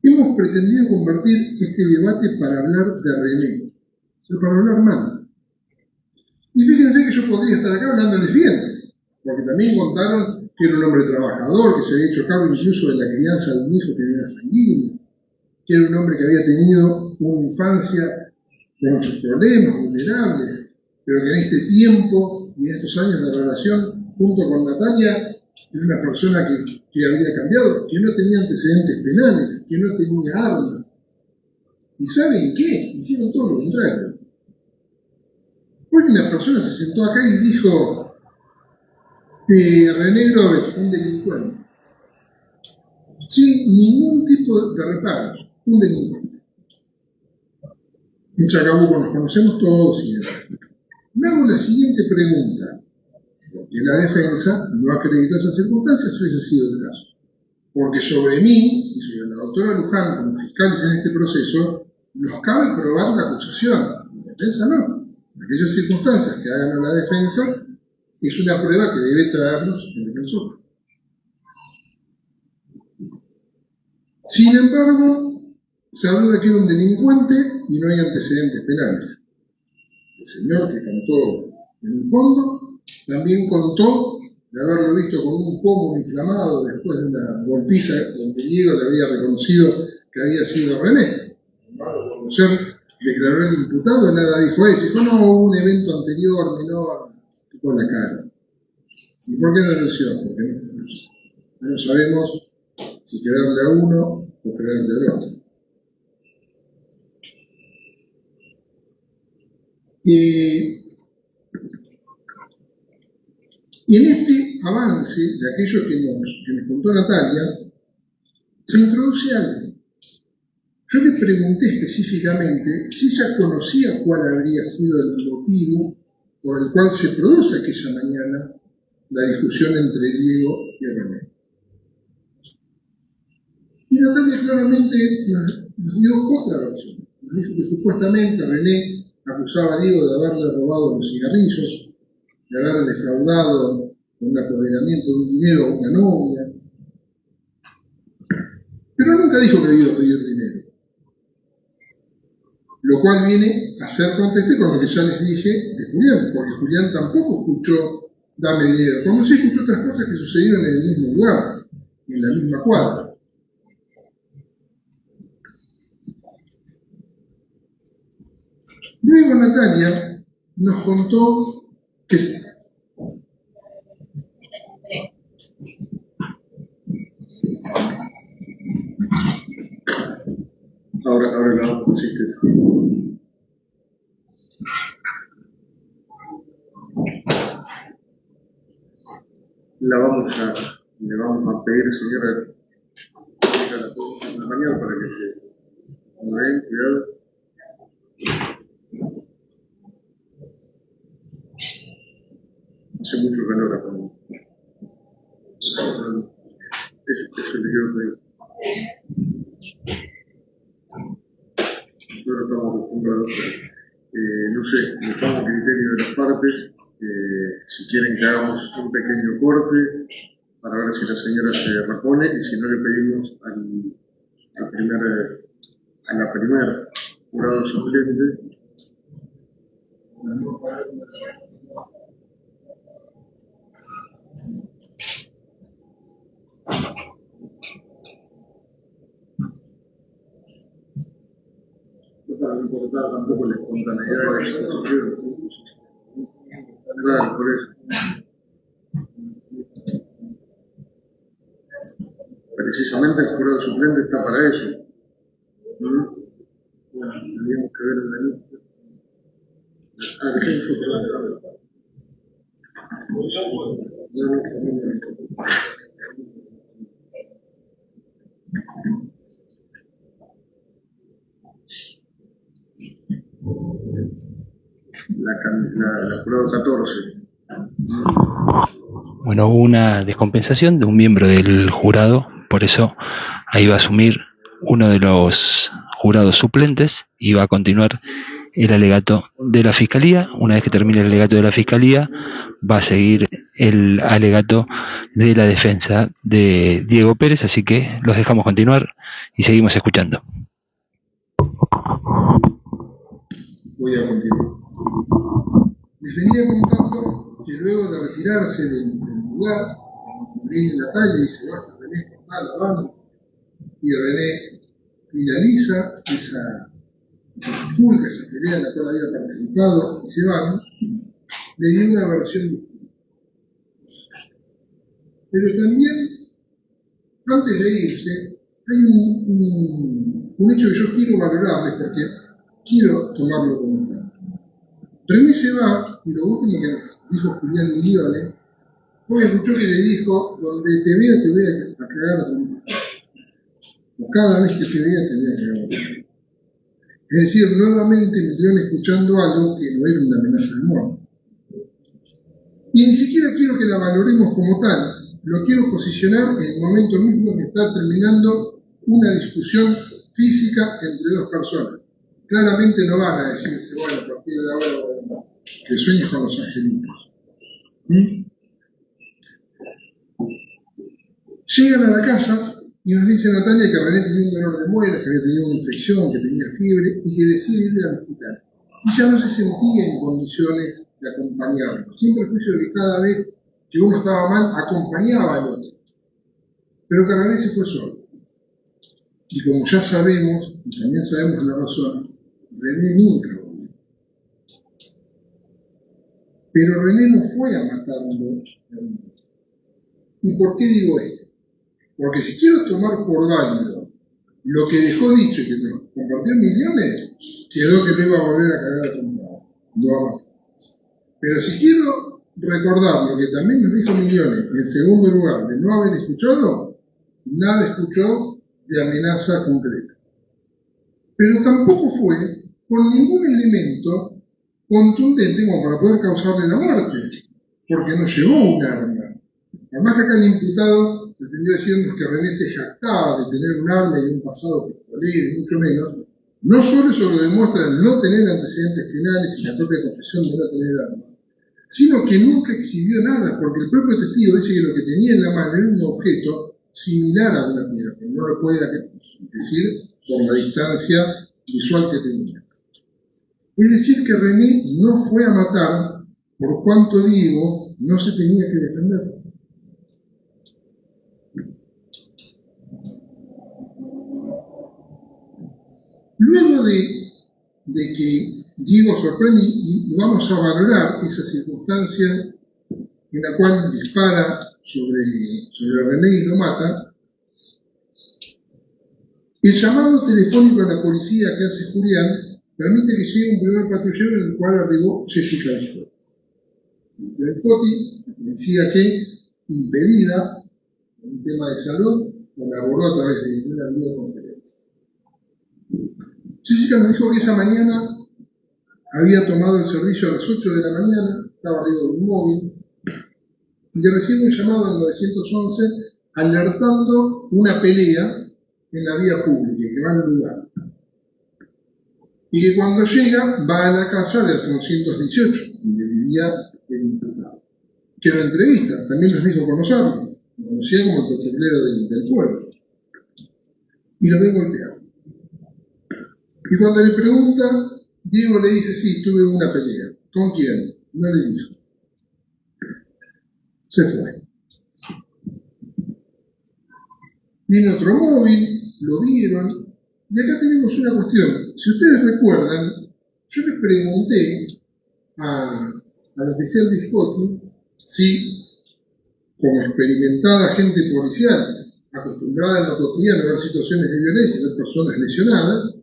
Hemos pretendido convertir este debate para hablar de René, pero para hablar mal. Y fíjense que yo podría estar acá hablándoles bien, porque también contaron que era un hombre trabajador, que se había hecho cargo incluso de la crianza de un hijo que era sanguíneo, que era un hombre que había tenido una infancia con sus problemas vulnerables, pero que en este tiempo y en estos años de relación junto con Natalia era una persona que había cambiado, que no tenía antecedentes penales, que no tenía armas. ¿Y saben qué? Hicieron todo lo contrario. Porque una persona se sentó acá y dijo, René Groves, un delincuente, sin ningún tipo de reparo, un delincuente. En Chacabuco nos conocemos todos y me hago la siguiente pregunta, porque la defensa no acreditó esas circunstancias, eso hubiese sido el caso. Porque sobre mí y sobre la doctora Luján como fiscales en este proceso, nos cabe probar la acusación, la defensa no. En aquellas circunstancias que hagan a la defensa, es una prueba que debe traernos el defensor. Sin embargo, se habló de que era un delincuente y no hay antecedentes penales. El señor que contó en el fondo también contó de haberlo visto con un pómulo inflamado después de una golpiza donde Diego le había reconocido que había sido René. Al conocer, declaró el imputado, nada dijo eso. Dijo, no, hubo un evento anterior, menor, con la cara. ¿Y por qué no denunció? Porque no sabemos si creerle a uno o creerle al otro. Y en este avance de aquello que nos contó Natalia, se introduce algo. Yo le pregunté específicamente si ella conocía cuál habría sido el motivo por el cual se produce aquella mañana la discusión entre Diego y René. Y Natalia claramente nos dio otra versión. Nos dijo que supuestamente René acusaba a Diego de haberle robado los cigarrillos, de haber defraudado con un apoderamiento de un dinero a una novia. Pero nunca dijo que había ido a pedir dinero. Lo cual viene a ser conteste con lo que ya les dije de Julián, porque Julián tampoco escuchó dame dinero, como sí escuchó otras cosas que sucedieron en el mismo lugar, en la misma cuadra. Luego Natalia nos contó que ahora la pusiste. le vamos a pedir, señora, a la compañera para que se ven, cuidado. Hace mucho calor acá. Eso le quiero pedir. Nosotros estamos acostumbrados, no sé, dejamos a criterio de las partes, si quieren que hagamos un pequeño corte para ver si la señora se repone y si no le pedimos a la primera jurado suplente. Para no importar tampoco la espontaneidad de la situación. Claro, por eso. Precisamente el jurado suplente está para eso. Bueno, tendríamos que ver en la lista. ¿Qué info? La jurado 14. Bueno, hubo una descompensación de un miembro del jurado, por eso ahí va a asumir uno de los jurados suplentes y va a continuar el alegato de la Fiscalía. Una vez que termine el alegato de la Fiscalía, va a seguir el alegato de la defensa de Diego Pérez, así que los dejamos continuar y seguimos escuchando. Voy a continuar. Les venía contando que luego de retirarse del lugar, René Natalia dice, basta, René está lavando, y René finaliza esa disculpa, esa pelea en la cual había participado y se van, le dio una versión distinta. Pero también, antes de irse, hay un hecho que yo quiero valorarles porque quiero tomarlo como tal. René se va y lo último que dijo Julián Milione fue que escuchó que le dijo, donde te vea te voy a cagar a tu vida. O cada vez que te vea te voy a cagar a tu vida. Es decir, nuevamente Milione escuchando algo que no era una amenaza de muerte. Y ni siquiera quiero que la valoremos como tal, lo quiero posicionar en el momento mismo que está terminando una discusión física entre dos personas. Claramente no van a decirse, bueno, a partir de ahora, bueno, que sueñes con los angelitos. Llegan a la casa y nos dice Natalia que René tenía un dolor de muelas, que había tenido una infección, que tenía fiebre y que decide ir al hospital. Y ya no se sentía en condiciones de acompañarlo. Siempre el juicio de que cada vez que uno estaba mal, acompañaba al otro. Pero que René se fue solo. Y como ya sabemos, y también sabemos la razón, René nunca volvió. Pero René no fue a matarlo. ¿Y por qué digo esto? Porque si quiero tomar por válido lo que dejó dicho y que compartió Millones, quedó que no iba a volver a cagar a trompadas, no a matar. Pero si quiero recordar lo que también nos dijo Millones, en segundo lugar, de no haber escuchado, nada escuchó de amenaza concreta. Pero tampoco fue con ningún elemento contundente como para poder causarle la muerte, porque no llevó un arma. Además que acá el imputado pretendió decirnos que René se jactaba de tener un arma y un pasado pistolero y mucho menos. No solo eso lo demuestra el no tener antecedentes penales y la propia confesión de no tener armas, sino que nunca exhibió nada, porque el propio testigo dice que lo que tenía en la mano era un objeto similar a una piedra, pero no lo puede decir por la distancia visual que tenía. Es decir, que René no fue a matar, por cuanto Diego no se tenía que defender. Luego de que Diego sorprende, y vamos a valorar esa circunstancia en la cual dispara sobre René y lo mata, el llamado telefónico a la policía que hace Julián permite que llegue un primer patrullero en el cual arribó Jessica Viscotti. El Viscotti decía que impedida por un tema de salud, colaboró a través de una videoconferencia. Jessica nos dijo que esa mañana había tomado el servicio a las 8 de la mañana, estaba arriba de un móvil, y recibe un llamado al 911 alertando una pelea en la vía pública, que va al lugar. Y que cuando llega va a la casa de Alfonsín 218, donde vivía el imputado. Que lo entrevista, también nos dijo conocerlo, lo conocía como el petrolero del pueblo. Y lo ve golpeado. Y cuando le pregunta, Diego le dice, sí, tuve una pelea. ¿Con quién? No le dijo. Se fue. Vino otro móvil, lo vieron, y acá tenemos una cuestión. Si ustedes recuerdan, yo les pregunté al oficial Viscotti si, como experimentada agente policial, acostumbrada en lo cotidiano a ver situaciones de violencia, a ver personas lesionadas,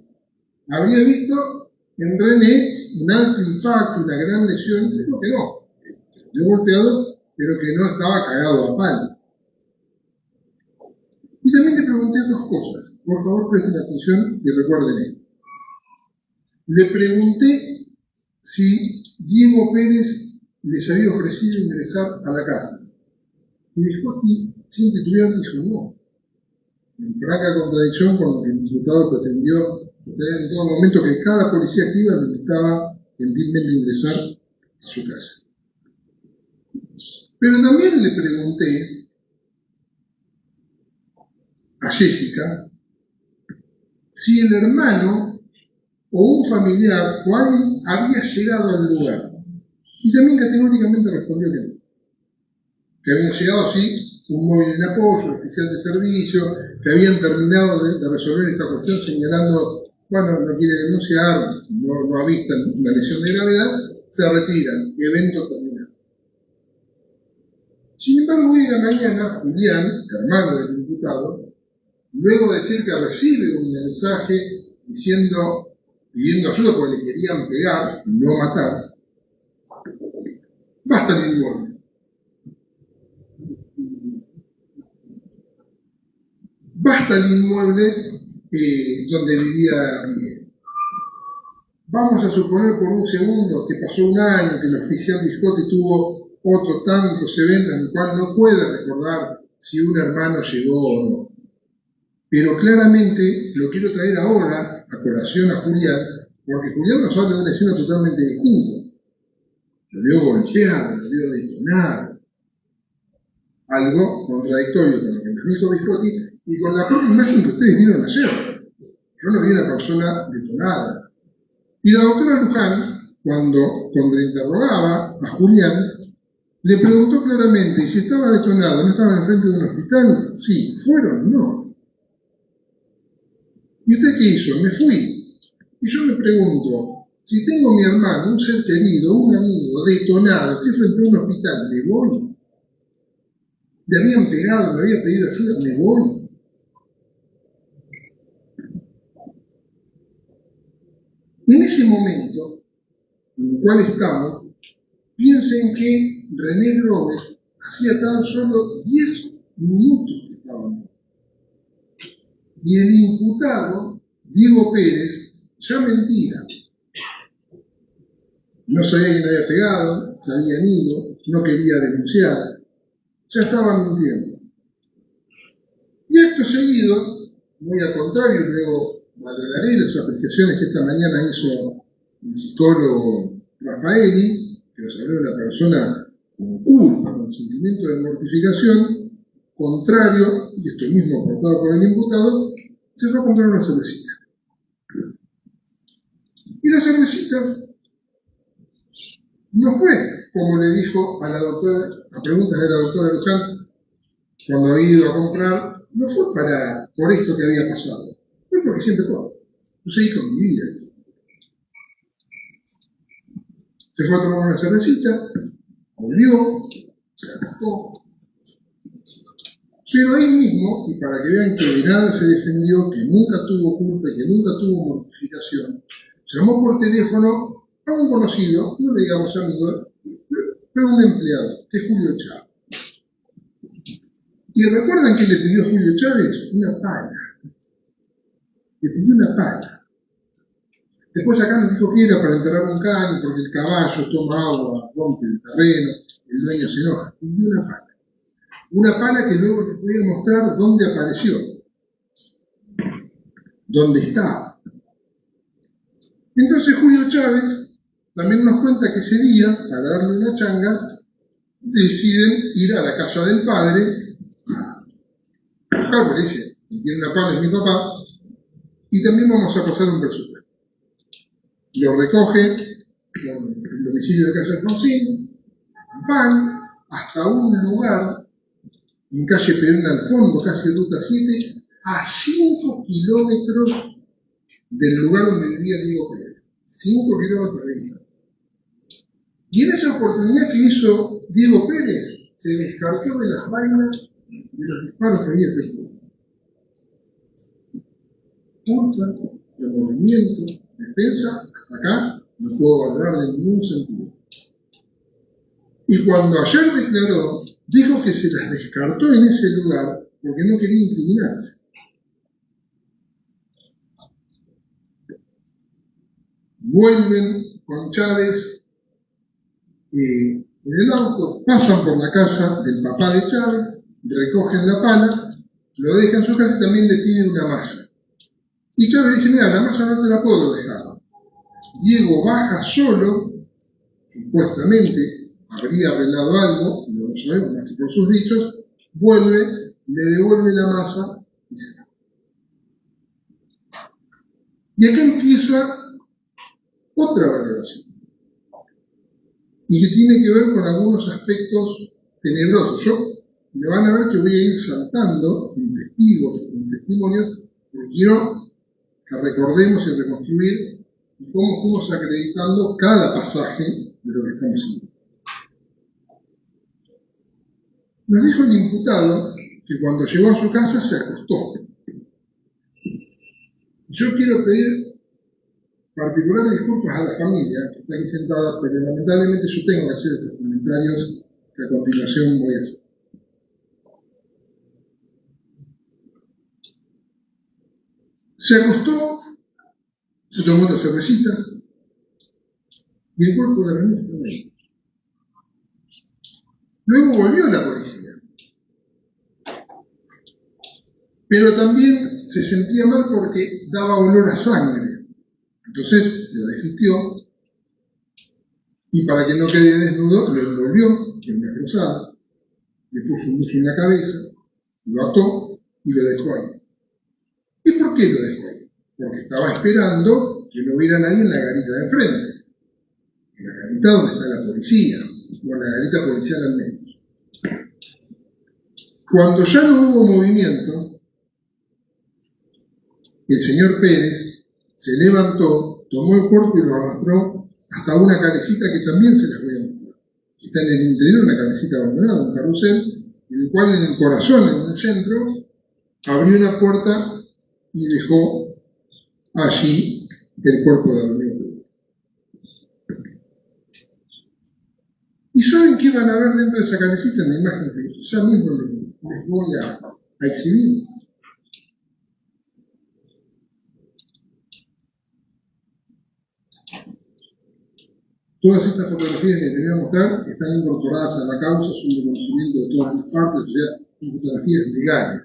habría visto en René un alto impacto, una gran lesión. Dijo que no, yo golpeado, pero que no estaba cagado a palo. Y también le pregunté otras cosas. Por favor, presten atención y recuerden esto. Le pregunté si Diego Pérez les había ofrecido ingresar a la casa. Y Viscotti, sin titubear, dijo no. En franca contradicción con lo que el diputado pretendió sostener en todo momento, que cada policía que iba lo invitaba gentilmente a ingresar a su casa. Pero también le pregunté a Jessica si el hermano o un familiar o alguien había llegado al lugar. Y también categóricamente respondió que no. Que habían llegado, sí, un móvil en apoyo, oficial de servicio, que habían terminado de resolver esta cuestión señalando, bueno, no quiere denunciar, no ha visto una lesión de gravedad, se retiran, evento terminado. Sin embargo, hoy en la mañana, Julián, hermano del diputado, luego de decir que recibe un mensaje pidiendo ayuda porque le querían pegar, no matar, va hasta el inmueble. Basta el inmueble donde vivía Miguel. Vamos a suponer por un segundo que pasó un año, que el oficial Viscotti tuvo otros tantos eventos en el cual no puede recordar si un hermano llegó o no. Pero claramente lo quiero traer ahora a colación a Julián, porque Julián nos habla de una escena totalmente distinta. Lo vio golpeado, lo vio detonado. Algo contradictorio con lo que nos dijo Viscotti y con la propia imagen que ustedes vieron ayer. Yo no vi a una persona detonada. Y la doctora Luján, cuando interrogaba a Julián, le preguntó claramente, ¿y si estaba detonado, no estaban enfrente de un hospital? Sí, ¿fueron? No. ¿Y usted qué hizo? Me fui. Y yo me pregunto, si tengo a mi hermano, un ser querido, un amigo, detonado, estoy frente a un hospital, ¿me voy? ¿Le habían pegado, me había pedido ayuda, me voy? En ese momento en el cual estamos, piensen que René Groves hacía tan solo 10 minutos que estaba muerto. Y el imputado, Diego Pérez, ya mentía. No sabía quién había pegado, se habían ido, no quería denunciar, ya estaba mintiendo. Y acto seguido, muy al contrario, luego valoraré las apreciaciones que esta mañana hizo el psicólogo Raffaeli, que nos habló de una persona con culpa, con sentimiento de mortificación, contrario, y esto mismo aportado por el imputado, se fue a comprar una cervecita. Y la cervecita no fue, como le dijo a la doctora, a preguntas de la doctora Luján, cuando había ido a comprar, no fue por esto que había pasado, fue porque siempre fue. Yo seguí con mi vida. Se fue a tomar una cervecita, volvió, se acostó. Pero ahí mismo, y para que vean que de nada se defendió, que nunca tuvo culpa y que nunca tuvo mortificación, llamó por teléfono a un conocido, no le digamos amigo, pero un empleado, que es Julio Chávez. ¿Y recuerdan que le pidió Julio Chávez? Una pala. Le pidió una pala. Después acá nos dijo que era para enterrar un caño, porque el caballo toma agua, rompe el terreno, el dueño se enoja. Pidió una pala. Una pala que luego les voy a mostrar dónde apareció, dónde estaba. Entonces Julio Chávez también nos cuenta que ese día, para darle una changa, deciden ir a la casa del padre a buscar, porque dice, tiene una pala, es mi papá, y también vamos a pasar un presupuesto. Lo recoge con el domicilio de calle Alfonsín, van hasta un lugar en calle Perón al fondo, casi ruta 7, a 5 kilómetros del lugar donde vivía Diego Pérez. 5 kilómetros de distancia. Y en esa oportunidad que hizo Diego Pérez, se descartó de las vainas de los disparos que había efectuado. Punta, remordimiento, defensa, hasta acá no puedo valorar de ningún sentido. Y cuando ayer declaró, dijo que se las descartó en ese lugar porque no quería incriminarse. Vuelven con Chávez en el auto, pasan por la casa del papá de Chávez, recogen la pala, lo dejan en su casa y también le piden una masa. Y Chávez dice, mira, la masa no te la puedo dejar. Diego baja solo, supuestamente habría arreglado algo, no lo sabemos más que por sus dichos, vuelve, le devuelve la masa y se va. Y acá empieza otra valoración, y que tiene que ver con algunos aspectos tenebrosos. Me van a ver que voy a ir saltando en testigos, en testimonios, porque quiero que recordemos y reconstruir cómo fuimos acreditando cada pasaje de lo que estamos haciendo. Nos dijo el imputado que cuando llegó a su casa se acostó. Yo quiero pedir particulares disculpas a la familia que está aquí sentada, pero lamentablemente yo tengo que hacer estos comentarios que a continuación voy a hacer. Se acostó, se tomó la cervecita y el cuerpo de la niña estaba ahí. Luego volvió la policía, pero también se sentía mal porque daba olor a sangre. Entonces lo desvistió y para que no quede desnudo lo envolvió en una cruzada, le puso un buzo en la cabeza, lo ató y lo dejó ahí. ¿Y por qué lo dejó ahí? Porque estaba esperando que no hubiera nadie en la garita de enfrente, en la garita donde está la policía, o en la garita policial al menos. Cuando ya no hubo movimiento, el señor Pérez se levantó, tomó el cuerpo y lo arrastró hasta una calecita que también se las voy a mostrar. Está en el interior una calecita abandonada, un carrusel, en el cual en el corazón, en el centro, abrió una puerta y dejó allí el cuerpo de Aurelio Pérez. ¿Y saben qué van a ver dentro de esa calecita? En la imagen que ya mismo les voy a exhibir. Todas estas fotografías que les voy a mostrar están incorporadas a la causa, son de conocimiento de todas las partes, o sea, son fotografías legales.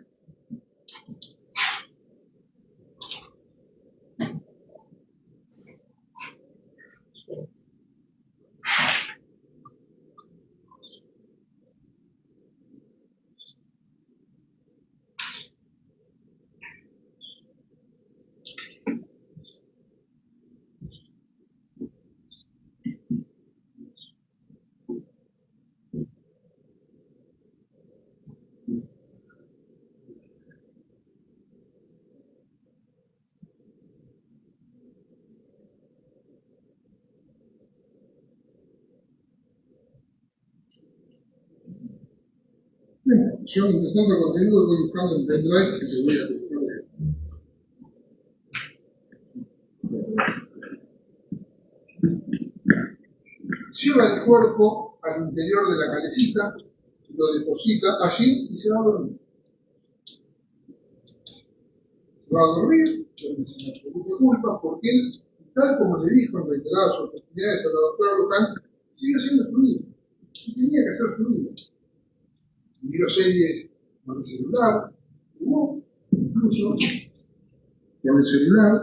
Bueno, yo mientras tanto contenido voy buscando el pendrive que le voy a buscar. Lleva el cuerpo al interior de la calecita, lo deposita allí y se va a dormir. va a dormir, duerme sin absoluta culpa, porque él, tal como le dijo en reiteradas oportunidades a la doctora Luján, sigue siendo fluido. Y tenía que ser fluido. Miró series con el celular, jugó incluso con el celular,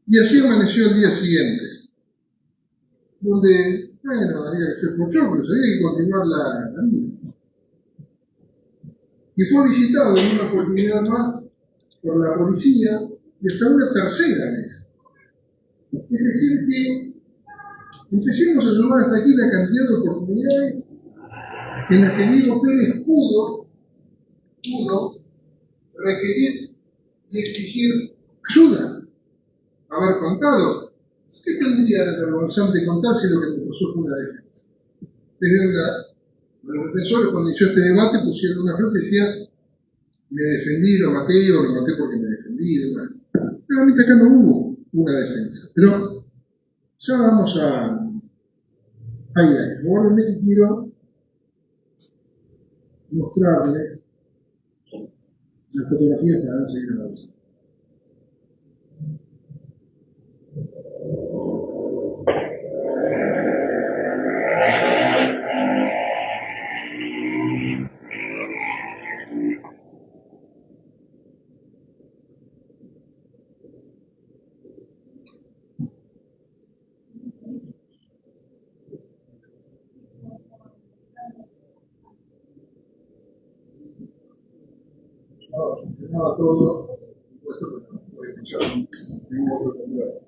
y así amaneció el día siguiente, donde, bueno, había que ser pochoclos, había que continuar la vida. Y fue visitado en una oportunidad más por la policía y hasta una tercera vez. Es decir, que empecemos a sumar hasta aquí la cantidad de oportunidades en las que Diego Pérez pudo requerir y exigir ayuda. Haber contado. ¿Qué tendría de vergonzante contar si lo que me pasó fue una defensa? Los defensores, cuando inició este debate, pusieron una frase que decía: me defendí, lo maté porque me defendí. Demás. Realmente acá no hubo una defensa. Pero ya vamos a ir a eso. Guárdenme que quiero mostrarles las fotografías para no seguir avanzando. Funcionaba todo, puesto que no puede escuchar ningún otro computador.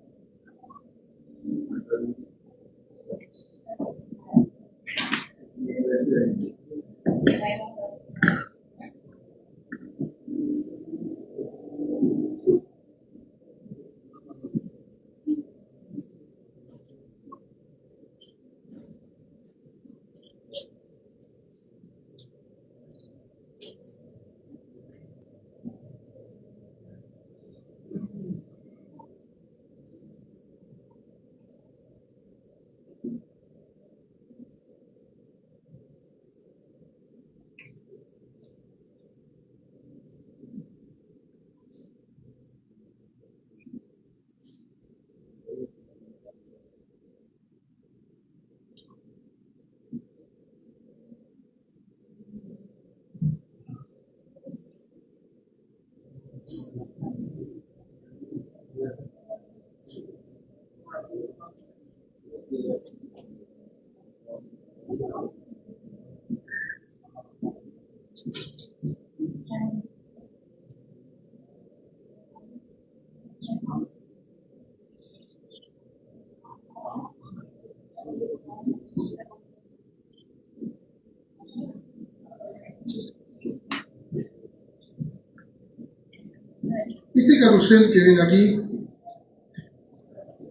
Este carrusel que ven aquí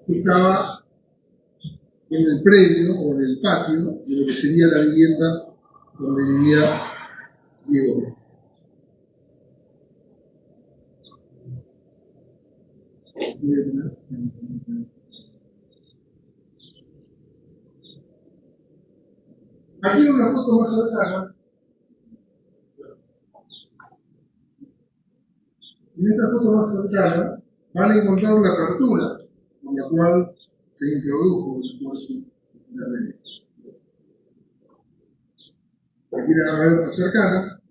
estaba en el predio o en el patio de lo que sería la vivienda donde vivía Diego. Aquí hay una foto más cercana. En esta foto más cercana van a encontrar la apertura con la cual se introdujo la red. Aquí la van a ver más cercana.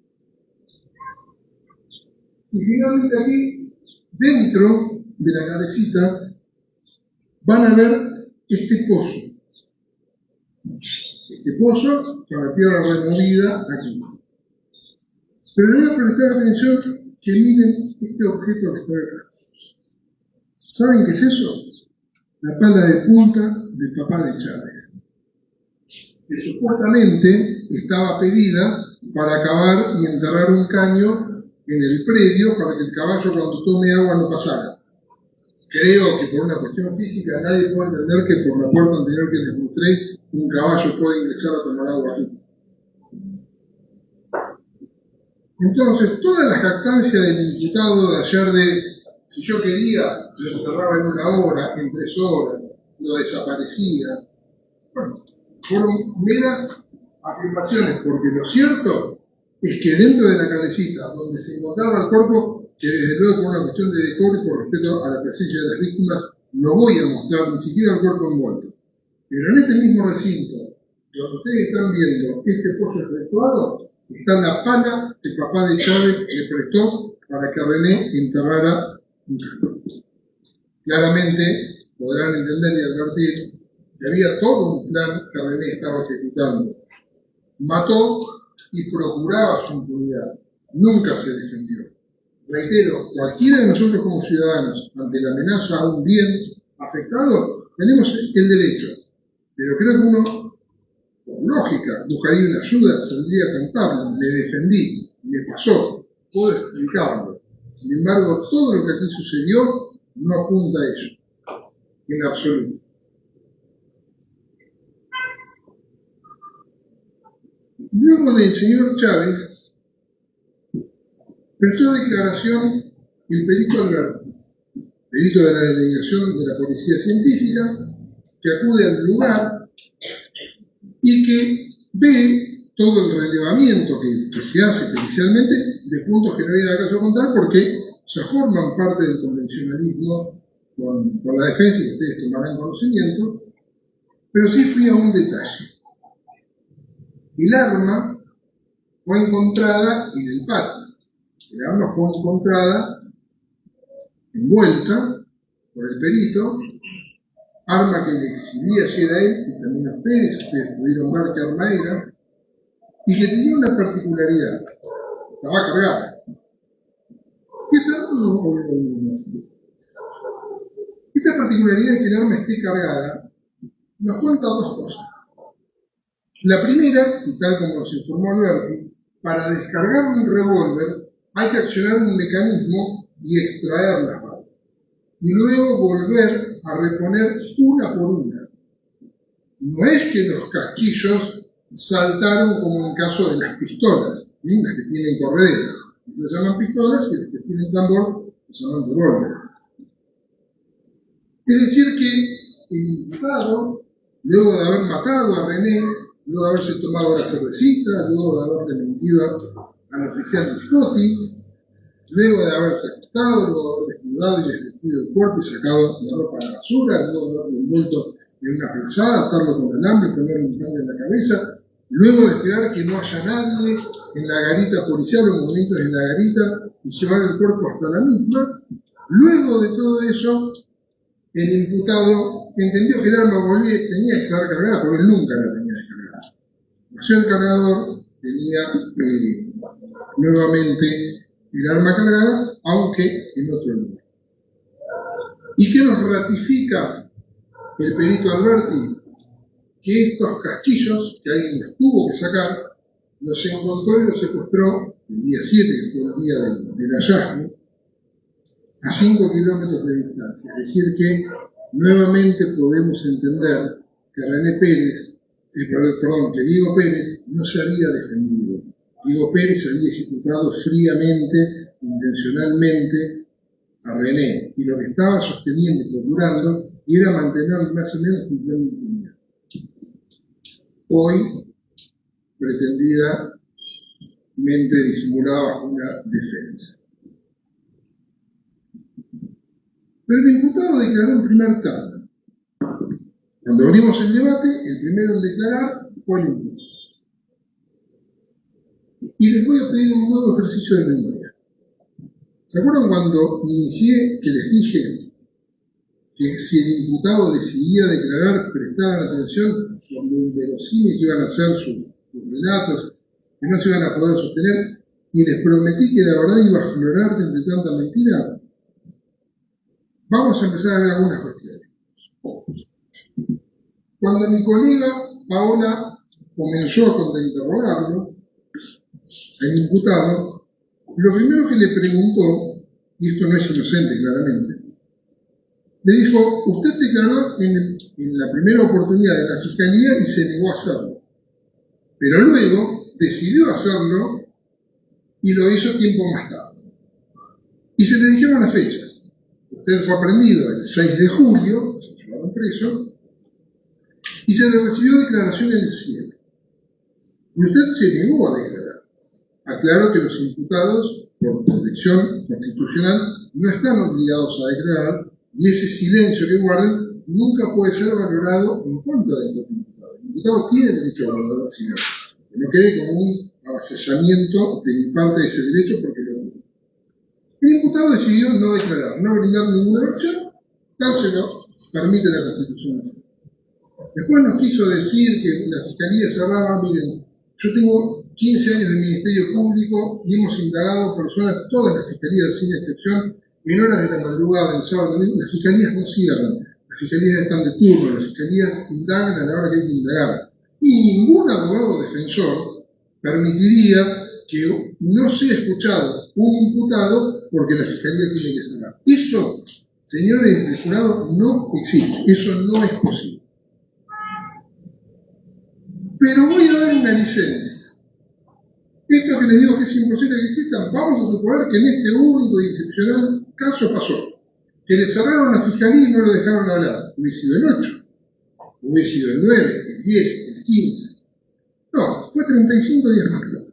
Y finalmente aquí, dentro de la cabecita, van a ver este pozo. Este pozo con la tierra removida aquí. Pero le voy a prestar atención que miren este objeto que está acá. ¿Saben qué es eso? La pala de punta del papá de Chávez, que supuestamente estaba pedida para cavar y enterrar un caño en el predio para que el caballo cuando tome agua no pasara. Creo que por una cuestión física nadie puede entender que por la puerta anterior que les mostré un caballo puede ingresar a tomar agua aquí. Entonces, toda la jactancia del imputado de ayer de si yo quería, lo enterraba en 1 hora, en 3 horas, lo desaparecía, bueno, fueron meras afirmaciones, porque lo cierto es que dentro de la calecita donde se encontraba el cuerpo que desde luego por una cuestión de decoro y por respeto a la presencia de las víctimas, no voy a mostrar ni siquiera el cuerpo envuelto. Pero en este mismo recinto, donde ustedes están viendo este pozo efectuado, está la pala que el papá de Chávez le prestó para que René enterrara un cadáver. Claramente podrán entender y advertir que había todo un plan que René estaba ejecutando. Mató y procuraba su impunidad. Nunca se defendió. Reitero, cualquiera de nosotros como ciudadanos, ante la amenaza a un bien afectado, tenemos el derecho. Pero creo que uno, por lógica, buscaría una ayuda, saldría a contarlo, me defendí, me pasó, puedo explicarlo. Sin embargo, todo lo que aquí sucedió no apunta a ello, en absoluto. Luego del señor Chávez, prestó declaración el perito Alberti, perito de la delegación de la Policía Científica, que acude al lugar y que ve todo el relevamiento que se hace especialmente de puntos que no viene al caso contar porque ya forman parte del convencionalismo con la defensa, y ustedes tomarán conocimiento, pero sí fui a un detalle. El arma fue encontrada en el patio. El arma fue encontrada envuelta por el perito, arma que le exhibí ayer a él y también a ustedes pudieron ver qué arma era, y que tenía una particularidad, estaba cargada. Esta particularidad de que el arma esté cargada nos cuenta dos cosas. La primera, y tal como nos informó Alberti, para descargar un revólver hay que accionar un mecanismo y extraer las balas. Y luego volver a reponer una por una. No es que los casquillos saltaron como en caso de las pistolas, las que tienen corredera. Se llaman pistolas y las que tienen tambor se llaman revólveres. Es decir que el imputado, luego de haber matado a René, luego de haberse tomado la cervecita, luego de haberle mentido al oficial Biscotti, luego de haberse acostado, luego de haber desnudado y desvestido el cuerpo y sacado la ropa a la basura, luego de haberlo envuelto en una frazada, atarlo con alambre, ponerle un paño en la cabeza, luego de esperar que no haya nadie en la garita policial o movimientos en la garita y llevar el cuerpo hasta la misma, luego de todo eso, el imputado entendió que el arma tenía que estar cargada, porque él nunca la tenía descargada. Nació el cargador, tenía nuevamente el arma cargada, aunque en otro lugar. ¿Y qué nos ratifica el perito Alberti? Que estos casquillos que alguien los tuvo que sacar, los encontró y los secuestró el día 7, que fue el día del hallazgo, a 5 kilómetros de distancia. Es decir que nuevamente podemos entender que René Pérez, que Diego Pérez no se había defendido. Diego Pérez había ejecutado fríamente, intencionalmente a René, y lo que estaba sosteniendo y procurando era mantener más o menos un plan de impunidad. Hoy, pretendidamente disimulada bajo una defensa. Pero el imputado declaró en primer término. Cuando abrimos el debate, el primero en declarar fue el imputado. Y les voy a pedir un nuevo ejercicio de memoria. ¿Se acuerdan cuando inicié que les dije que si el imputado decidía declarar, prestaran atención por lo inverosímil que iban a ser sus relatos, que no se iban a poder sostener, y les prometí que la verdad iba a aflorar entre tanta mentira? Vamos a empezar a ver algunas cuestiones. Cuando mi colega Paola comenzó a contrainterrogarlo, el imputado, lo primero que le preguntó, y esto no es inocente claramente, le dijo: usted declaró en la primera oportunidad de la fiscalía y se negó a hacerlo, pero luego decidió hacerlo y lo hizo tiempo más tarde. Y se le dijeron las fechas. Usted fue aprendido el 6 de julio, se llevaron preso, y se le recibió declaración el 7. Y usted se negó a declarar. Aclaro que los imputados por protección constitucional, no están obligados a declarar, y ese silencio que guardan nunca puede ser valorado en contra del propio imputado. El imputado tiene derecho a guardar silencio, que no quede como un avasallamiento de mi parte de ese derecho porque lo tiene. El imputado decidió no declarar, no brindar ninguna versión, dárselo permite la Constitución. Después nos quiso decir que la Fiscalía cerraba, miren, yo tengo 15 años de Ministerio Público y hemos indagado personas, todas las fiscalías sin excepción, en horas de la madrugada, del sábado, domingo. Las fiscalías no cierran, las fiscalías están de turno, las fiscalías indagan a la hora que hay que indagar. Y ningún abogado defensor permitiría que no sea escuchado un imputado porque la fiscalía tiene que cerrar. Eso, señores del jurado, no existe, eso no es posible. Pero voy a dar una licencia. Esto que les digo que es imposible que existan, vamos a suponer que en este único y excepcional caso pasó. Que le cerraron la fiscalía y no lo dejaron hablar. Hubiese sido el 8, hubiese sido el 9, el 10, el 15. No, fue 35 días más tarde.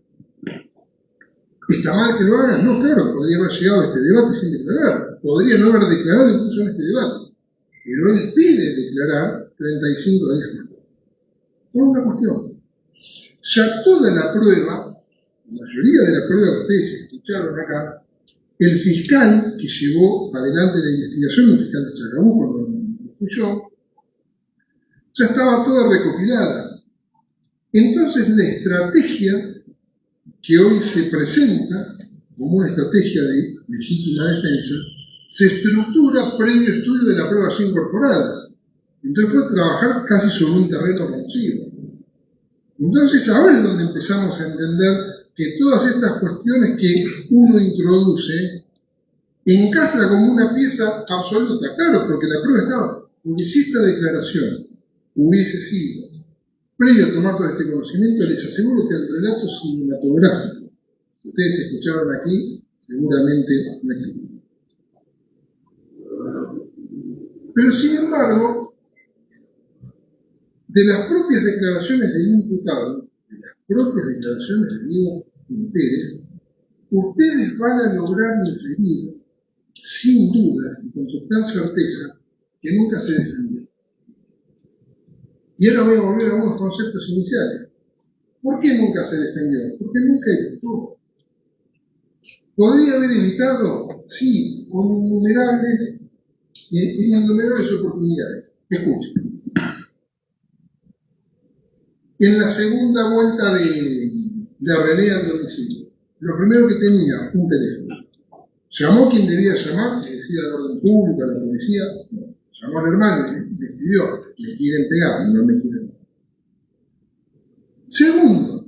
¿Está mal que lo hagan? No, claro, podría haber llegado a este debate sin declarar. Podría no haber declarado incluso en este debate. Pero él pide declarar 35 días más tarde. Por una cuestión. Ya toda la prueba, la mayoría de la prueba que ustedes escucharon acá, el fiscal que llevó adelante la investigación, el fiscal de Chacabuco, cuando fui yo, ya estaba toda recopilada. Entonces la estrategia que hoy se presenta como una estrategia de legítima defensa se estructura previo estudio de la prueba ya incorporada. Entonces puede trabajar casi sobre un terreno conocido. Entonces ahora es donde empezamos a entender que todas estas cuestiones que uno introduce encaja como una pieza absoluta. Claro, porque la prueba estaba. Porque si esta declaración hubiese sido previo a tomar todo este conocimiento, les aseguro que el relato cinematográfico que ustedes escucharon aquí seguramente no existe. Pero sin embargo, de las propias declaraciones del imputado, de las propias declaraciones de Diego Pérez, ustedes van a lograr inferir, sin dudas y con total certeza, que nunca se defendió. Y ahora voy a volver a algunos conceptos iniciales. ¿Por qué nunca se defendió? Porque nunca evitó. ¿Podría haber evitado? Sí, con innumerables oportunidades. Escuchen. En la segunda vuelta de René al domicilio, lo primero que tenía, un teléfono. Llamó quien debía llamar, que decía al orden público, a la policía. No. Llamó al hermano y le escribió, me quieren pegar, no me quieren. Segundo,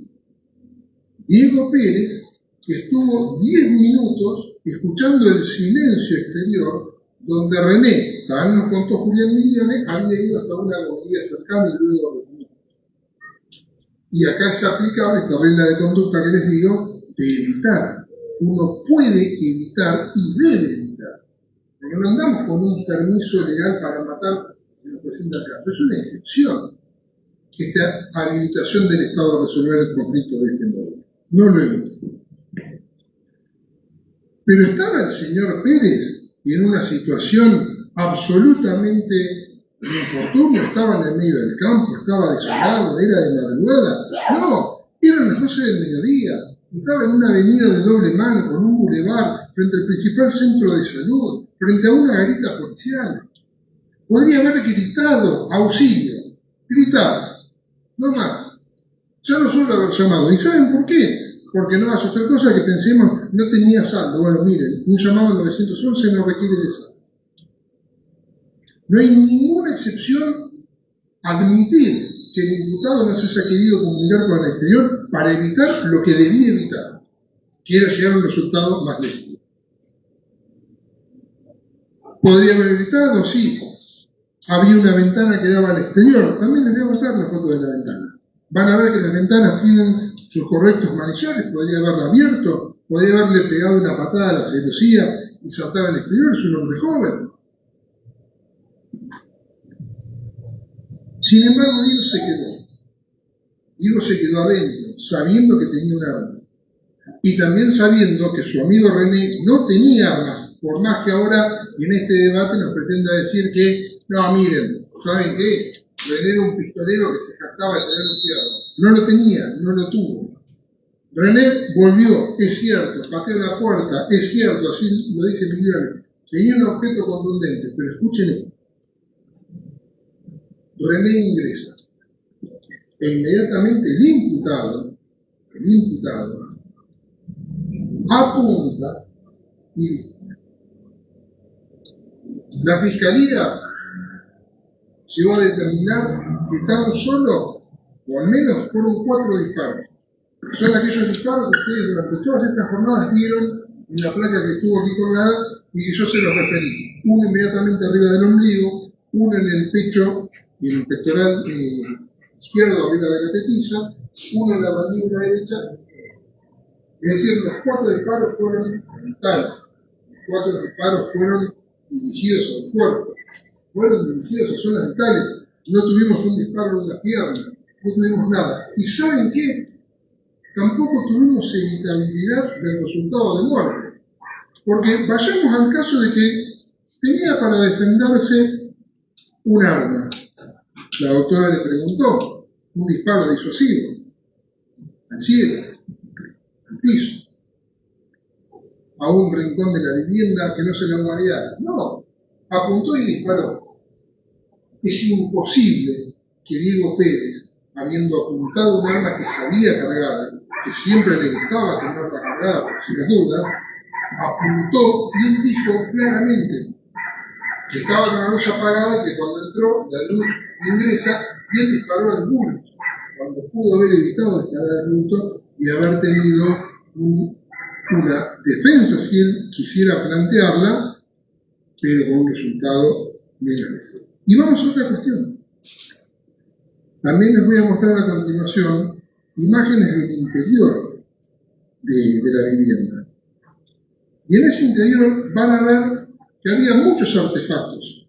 Diego Pérez estuvo 10 minutos escuchando el silencio exterior donde René, tal nos contó Julián Miñones, había ido hasta una comunidad cercana y luego reunió. Y acá es aplicable esta regla de conducta que les digo, de evitar. Uno puede evitar y debe evitar. Porque no andamos con un permiso legal para matar en los presentes casos. Es una excepción esta habilitación del Estado a resolver el conflicto de este modo. No lo evita. Pero estaba el señor Pérez en una situación absolutamente infortunio, estaba en el medio del campo, estaba desolado, era de madrugada. No, eran las 12 del mediodía. Estaba en una avenida de doble mano, con un bulevar, frente al principal centro de salud, frente a una garita policial. Podría haber gritado auxilio, gritado, no más. Ya no suelo haber llamado. ¿Y saben por qué? Porque no vaya a hacer cosas que pensemos no tenía saldo. Bueno, miren, un llamado al 911 no requiere de saldo. No hay ninguna excepción a admitir que el imputado no se haya querido comunicar con el exterior para evitar lo que debía evitar, que era llegar a un resultado más legítimo. ¿Podría haber evitado? Sí. Había una ventana que daba al exterior. También les voy a mostrar la foto de la ventana. Van a ver que las ventanas tienen sus correctos manillares. Podría haberla abierto, podría haberle pegado una patada a la celosía y saltar al exterior. Es un hombre joven. Sin embargo, Diego se quedó. Diego se quedó adentro, sabiendo que tenía un arma. y también sabiendo que su amigo René no tenía armas, por más que ahora en este debate nos pretenda decir que, no, miren, ¿saben qué? René era un pistolero que se jactaba de tener un fierro. No lo tenía, no lo tuvo. René volvió, es cierto, pateó la puerta, es cierto, así lo dice mi libro. Tenía un objeto contundente, pero escuchen esto. René ingresa. E inmediatamente el imputado apunta y dice. La fiscalía llegó a determinar que tan solo, o al menos fueron 4 disparos. Son aquellos disparos que ustedes durante todas estas jornadas vieron en la placa que estuvo aquí colgada y que yo se los referí. Uno inmediatamente arriba del ombligo, uno en el pecho y en el pectoral izquierdo arriba de la tetilla, uno en la mandíbula derecha. Es decir, los 4 disparos fueron frontales. Los 4 disparos fueron dirigidos al cuerpo. Fueron dirigidos a zonas vitales. No tuvimos un disparo en la pierna, no tuvimos nada. ¿Y saben qué? Tampoco tuvimos evitabilidad del resultado de muerte. Porque vayamos al caso de que tenía para defenderse un arma. La doctora le preguntó, un disparo disuasivo, al cielo, al piso, a un rincón de la vivienda que no se la guardara. No, apuntó y disparó. Es imposible que Diego Pérez, habiendo apuntado un arma que sabía cargada, que siempre le gustaba tenerla cargada por si las dudas, apuntó y él dijo claramente que estaba con la luz apagada, que cuando entró la luz ingresa y él disparó al bulto, cuando pudo haber evitado disparar al bulto y haber tenido una defensa, si él quisiera plantearla, pero con un resultado menos. Y vamos a otra cuestión. También les voy a mostrar a continuación imágenes del interior de la vivienda. Y en ese interior van a ver que había muchos artefactos.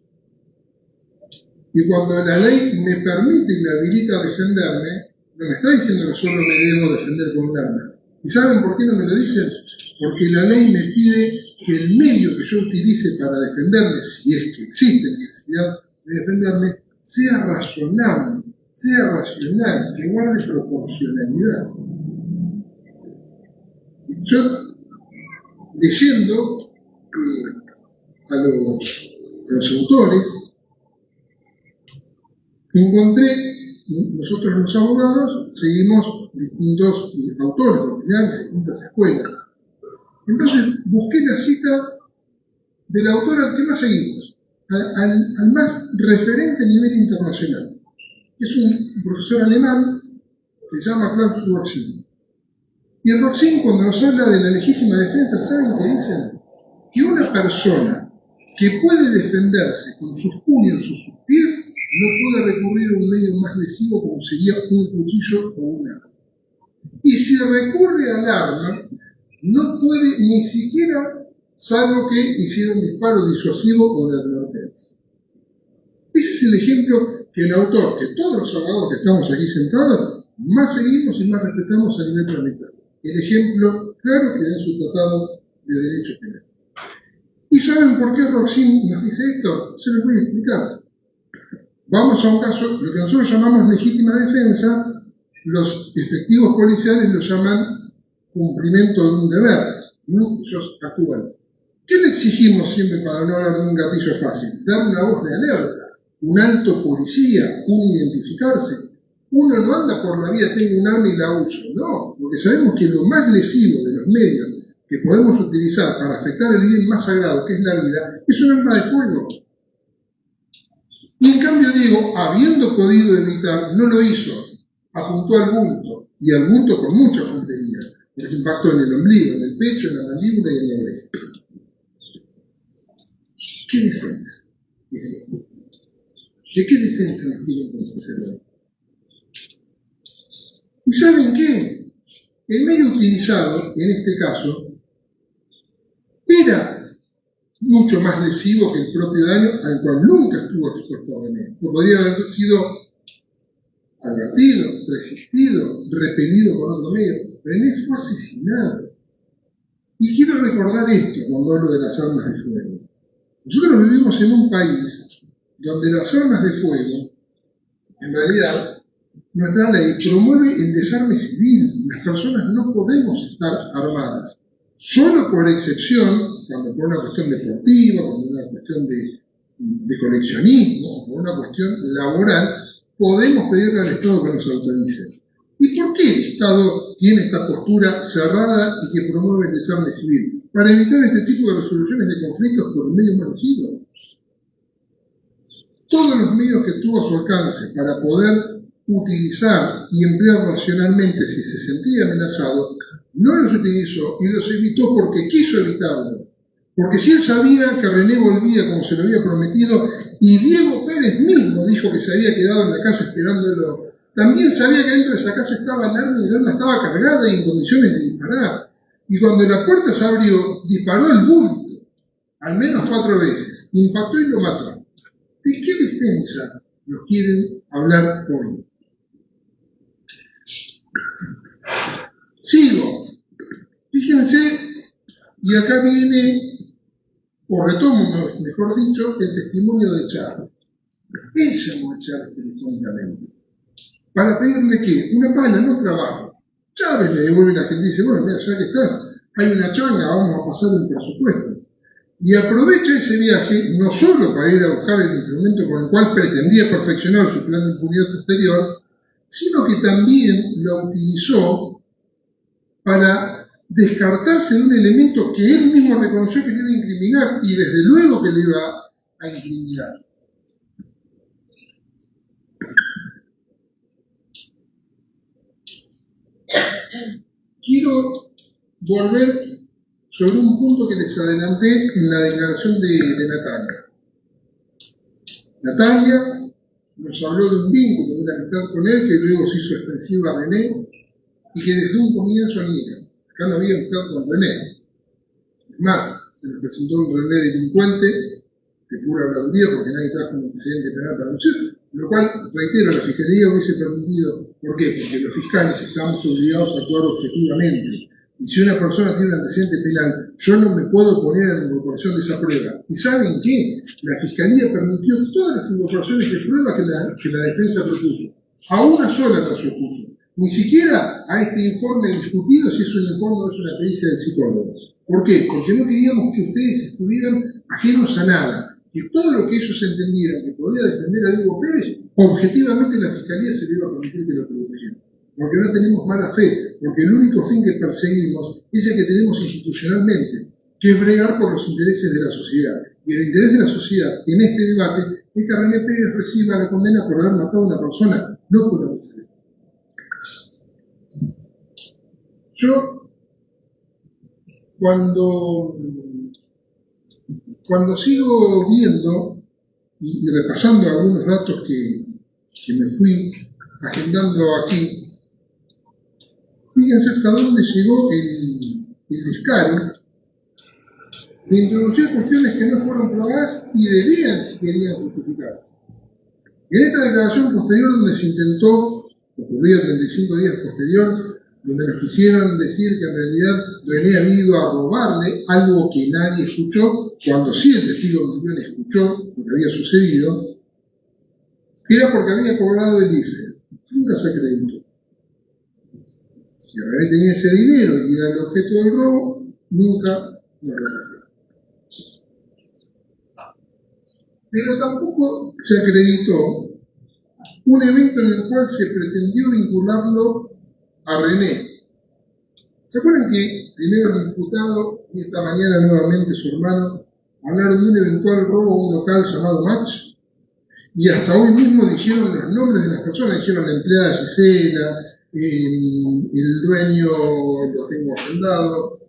Y cuando la ley me permite y me habilita a defenderme, no me está diciendo que solo me debo defender con un arma. ¿Y saben por qué no me lo dicen? Porque la ley me pide que el medio que yo utilice para defenderme, si es que existe necesidad de defenderme, sea razonable, sea racional, que guarde proporcionalidad. Yo, leyendo a los autores, encontré, nosotros los abogados seguimos distintos autores, de distintas escuelas. Entonces busqué la cita del autor al que más seguimos, al más referente a nivel internacional. Es un profesor alemán que se llama Klaus Roxin. Y el Roxin, cuando nos habla de la legítima defensa, ¿saben qué dicen? Que una persona que puede defenderse con sus puños o sus pies no puede recurrir a un medio más lesivo como sería un cuchillo o un arma. Y si recurre al arma, no puede ni siquiera, salvo que hiciera un disparo disuasivo o de advertencia. Ese es el ejemplo que el autor, que todos los abogados que estamos aquí sentados, más seguimos y más respetamos a nivel planetario. El ejemplo claro que da su tratado de Derecho Penal. ¿Y saben por qué Roxin nos dice esto? Se los voy a explicar. Vamos a un caso, lo que nosotros llamamos legítima defensa, los efectivos policiales lo llaman cumplimiento de un deber, ¿no? Ellos actúan. ¿Qué le exigimos siempre para no hablar de un gatillo fácil? Dar una voz de alerta, un alto policía, un identificarse. Uno no anda por la vida, tengo un arma y la uso. No, porque sabemos que lo más lesivo de los medios que podemos utilizar para afectar el bien más sagrado, que es la vida, es un arma de fuego. Y en cambio Diego, habiendo podido evitar, no lo hizo. Apuntó al bulto, y al bulto con mucha puntería, porque impactó en el ombligo, en el pecho, en la mandíbula y en la oreja. ¿Qué defensa? ¿De qué defensa nos piden contra? ¿Y saben qué? El medio utilizado, en este caso, era mucho más lesivo que el propio daño al cual nunca estuvo expuesto René. Podría haber sido advertido, resistido, repelido por otro medio. René fue asesinado. Y quiero recordar esto cuando hablo de las armas de fuego. Nosotros vivimos en un país donde las armas de fuego, en realidad, nuestra ley promueve el desarme civil. Las personas no podemos estar armadas. Solo por excepción, cuando por una cuestión deportiva, cuando por una cuestión de coleccionismo, por una cuestión laboral, podemos pedirle al Estado que nos autorice. ¿Y por qué el Estado tiene esta postura cerrada y que promueve el desarme civil? Para evitar este tipo de resoluciones de conflictos por medios masivos. Todos los medios que tuvo a su alcance para poder utilizar y emplear racionalmente si se sentía amenazado, no los utilizó y los evitó porque quiso evitarlo. Porque si él sabía que René volvía como se lo había prometido, y Diego Pérez mismo dijo que se había quedado en la casa esperándolo, también sabía que dentro de esa casa estaba el arma y el arma estaba cargada y en condiciones de disparar. Y cuando la puerta se abrió, disparó el bulto, al menos 4 veces, impactó y lo mató. ¿De qué defensa nos quieren hablar hoy? Sigo. Fíjense, y acá viene, o retomo, mejor dicho, el testimonio de Chávez. Él llamó a Chávez telefónicamente para pedirle que una pala no trabaja. Chávez le devuelve a la gente y dice, bueno, mira, ya que estás, hay una changa, vamos a pasar un presupuesto. Y aprovecha ese viaje no solo para ir a buscar el instrumento con el cual pretendía perfeccionar su plan de impunidad posterior, sino que también lo utilizó para descartarse de un elemento que él mismo reconoció que le iba a incriminar y desde luego que le iba a incriminar. Quiero volver sobre un punto que les adelanté en la declaración de Natalia. Natalia nos habló de un vínculo, de una amistad con él que luego se hizo extensiva a René y que desde un comienzo niega. Acá no había amistad con René. Es más, se nos presentó un René delincuente de pura habladuría porque nadie trajo un antecedente penal para lucir, lo cual, reitero, la Fiscalía hubiese permitido. ¿Por qué? Porque los fiscales estamos obligados a actuar objetivamente. Y si una persona tiene un antecedente penal, yo no me puedo oponer a la incorporación de esa prueba. ¿Y saben qué? La Fiscalía permitió todas las incorporaciones de pruebas que la defensa propuso. A una sola no se opuso. Ni siquiera a este informe discutido si es un informe o es una pericia del psicólogo. ¿Por qué? Porque no queríamos que ustedes estuvieran ajenos a nada. Que todo lo que ellos entendieran que podía defender a Diego Pérez, objetivamente la Fiscalía se le iba a permitir que lo produjera. Porque no tenemos mala fe, porque el único fin que perseguimos es el que tenemos institucionalmente, que es bregar por los intereses de la sociedad. Y el interés de la sociedad en este debate es que René Pérez reciba la condena por haber matado a una persona, no por haber sido. Yo, cuando sigo viendo y repasando algunos datos que me fui agendando aquí, fíjense hasta dónde llegó el descaro de introducir cuestiones que no fueron probadas y debían, si querían, justificarse. En esta declaración posterior, donde se intentó, ocurrida 35 días posterior, donde nos quisieron decir que en realidad René había ido a robarle algo que nadie escuchó, cuando sí el testigo Muñoz escuchó lo que había sucedido, era porque había cobrado el IFE. Nunca se acreditó. Si René tenía ese dinero y era el objeto del robo, nunca lo recogió. Pero tampoco se acreditó un evento en el cual se pretendió vincularlo a René. ¿Se acuerdan que primero el imputado y esta mañana nuevamente su hermano hablaron de un eventual robo a un local llamado Match? Y hasta hoy mismo dijeron los nombres de las personas, dijeron la empleada Gisela, el dueño, lo tengo agendado,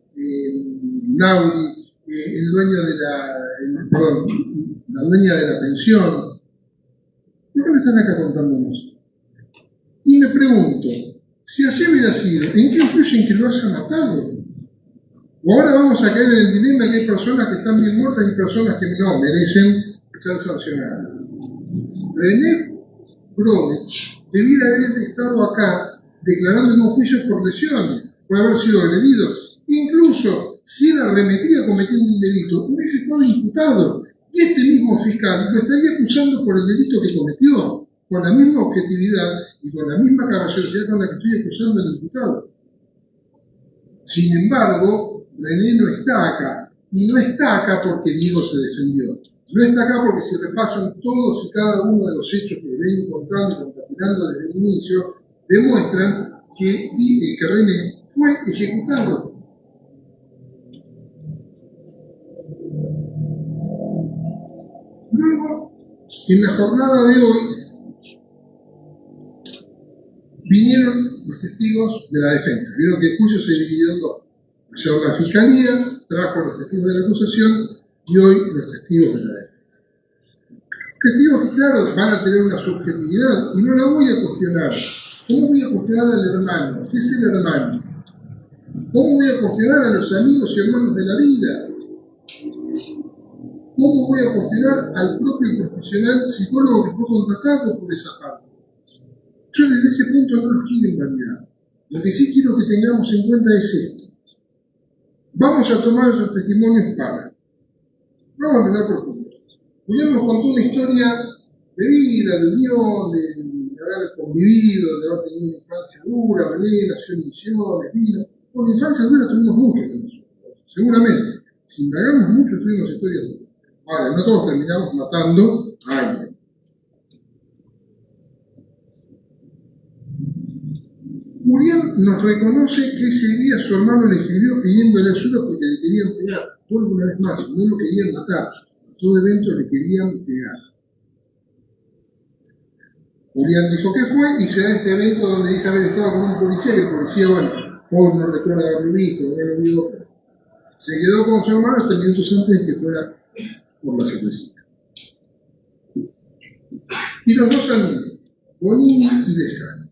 Lauri, el dueño de la dueña de la pensión. ¿Por qué no están acá contándonos? Y me pregunto, si así hubiera sido, ¿en qué influye en que lo haya matado? O ahora vamos a caer en el dilema que hay personas que están bien muertas y personas que no merecen ser sancionadas. René Brodich debiera haber estado acá declarando en un juicio por lesiones, por haber sido agredido. Incluso si arremetía cometiendo un delito, hubiese estado imputado. Y este mismo fiscal lo estaría acusando por el delito que cometió, con la misma objetividad y con la misma caballerosidad con la que estoy acusando al imputado. Sin embargo, René no está acá. Y no está acá porque Diego se defendió. No está acá porque si repasan todos y cada uno de los hechos que vengo contando y concatenando desde el inicio, demuestran que René fue ejecutado. Luego, en la jornada de hoy, vinieron los testigos de la defensa. Vieron que el juicio se dividió en dos. Ayer la fiscalía trajo los testigos de la acusación y hoy los testigos de la defensa. Testigos que, claro, van a tener una subjetividad y no la voy a cuestionar. ¿Cómo voy a cuestionar al hermano? ¿Qué es el hermano? ¿Cómo voy a cuestionar a los amigos y hermanos de la vida? ¿Cómo voy a cuestionar al propio profesional psicólogo que fue contratado por esa parte? Yo desde ese punto no los quiero invalidar. Lo que sí quiero que tengamos en cuenta es esto. Vamos a tomar esos testimonios para. Vamos a empezar por puntos. Julián nos contó una historia de vida, de unión, de haber convivido, de haber tenido una infancia dura. René nació en Misiones, vino. Bueno, infancia dura tuvimos muchos de nosotros, seguramente. Si indagamos mucho, tuvimos historias duras. Ahora, no todos terminamos matando a alguien. Julián nos reconoce que ese día su hermano le escribió pidiéndole ayuda porque le querían pegar. Vuelvo una vez más, no lo querían matar. A todo evento le querían pegar. Julián dijo que fue y se da este evento donde dice haber estado con un policía, que el policía, bueno, Paul no recuerda haberlo visto, no lo vio. Se quedó con su hermano hasta minutos antes de que fuera por la cervecita. Y los dos amigos, Bonini y Lescano.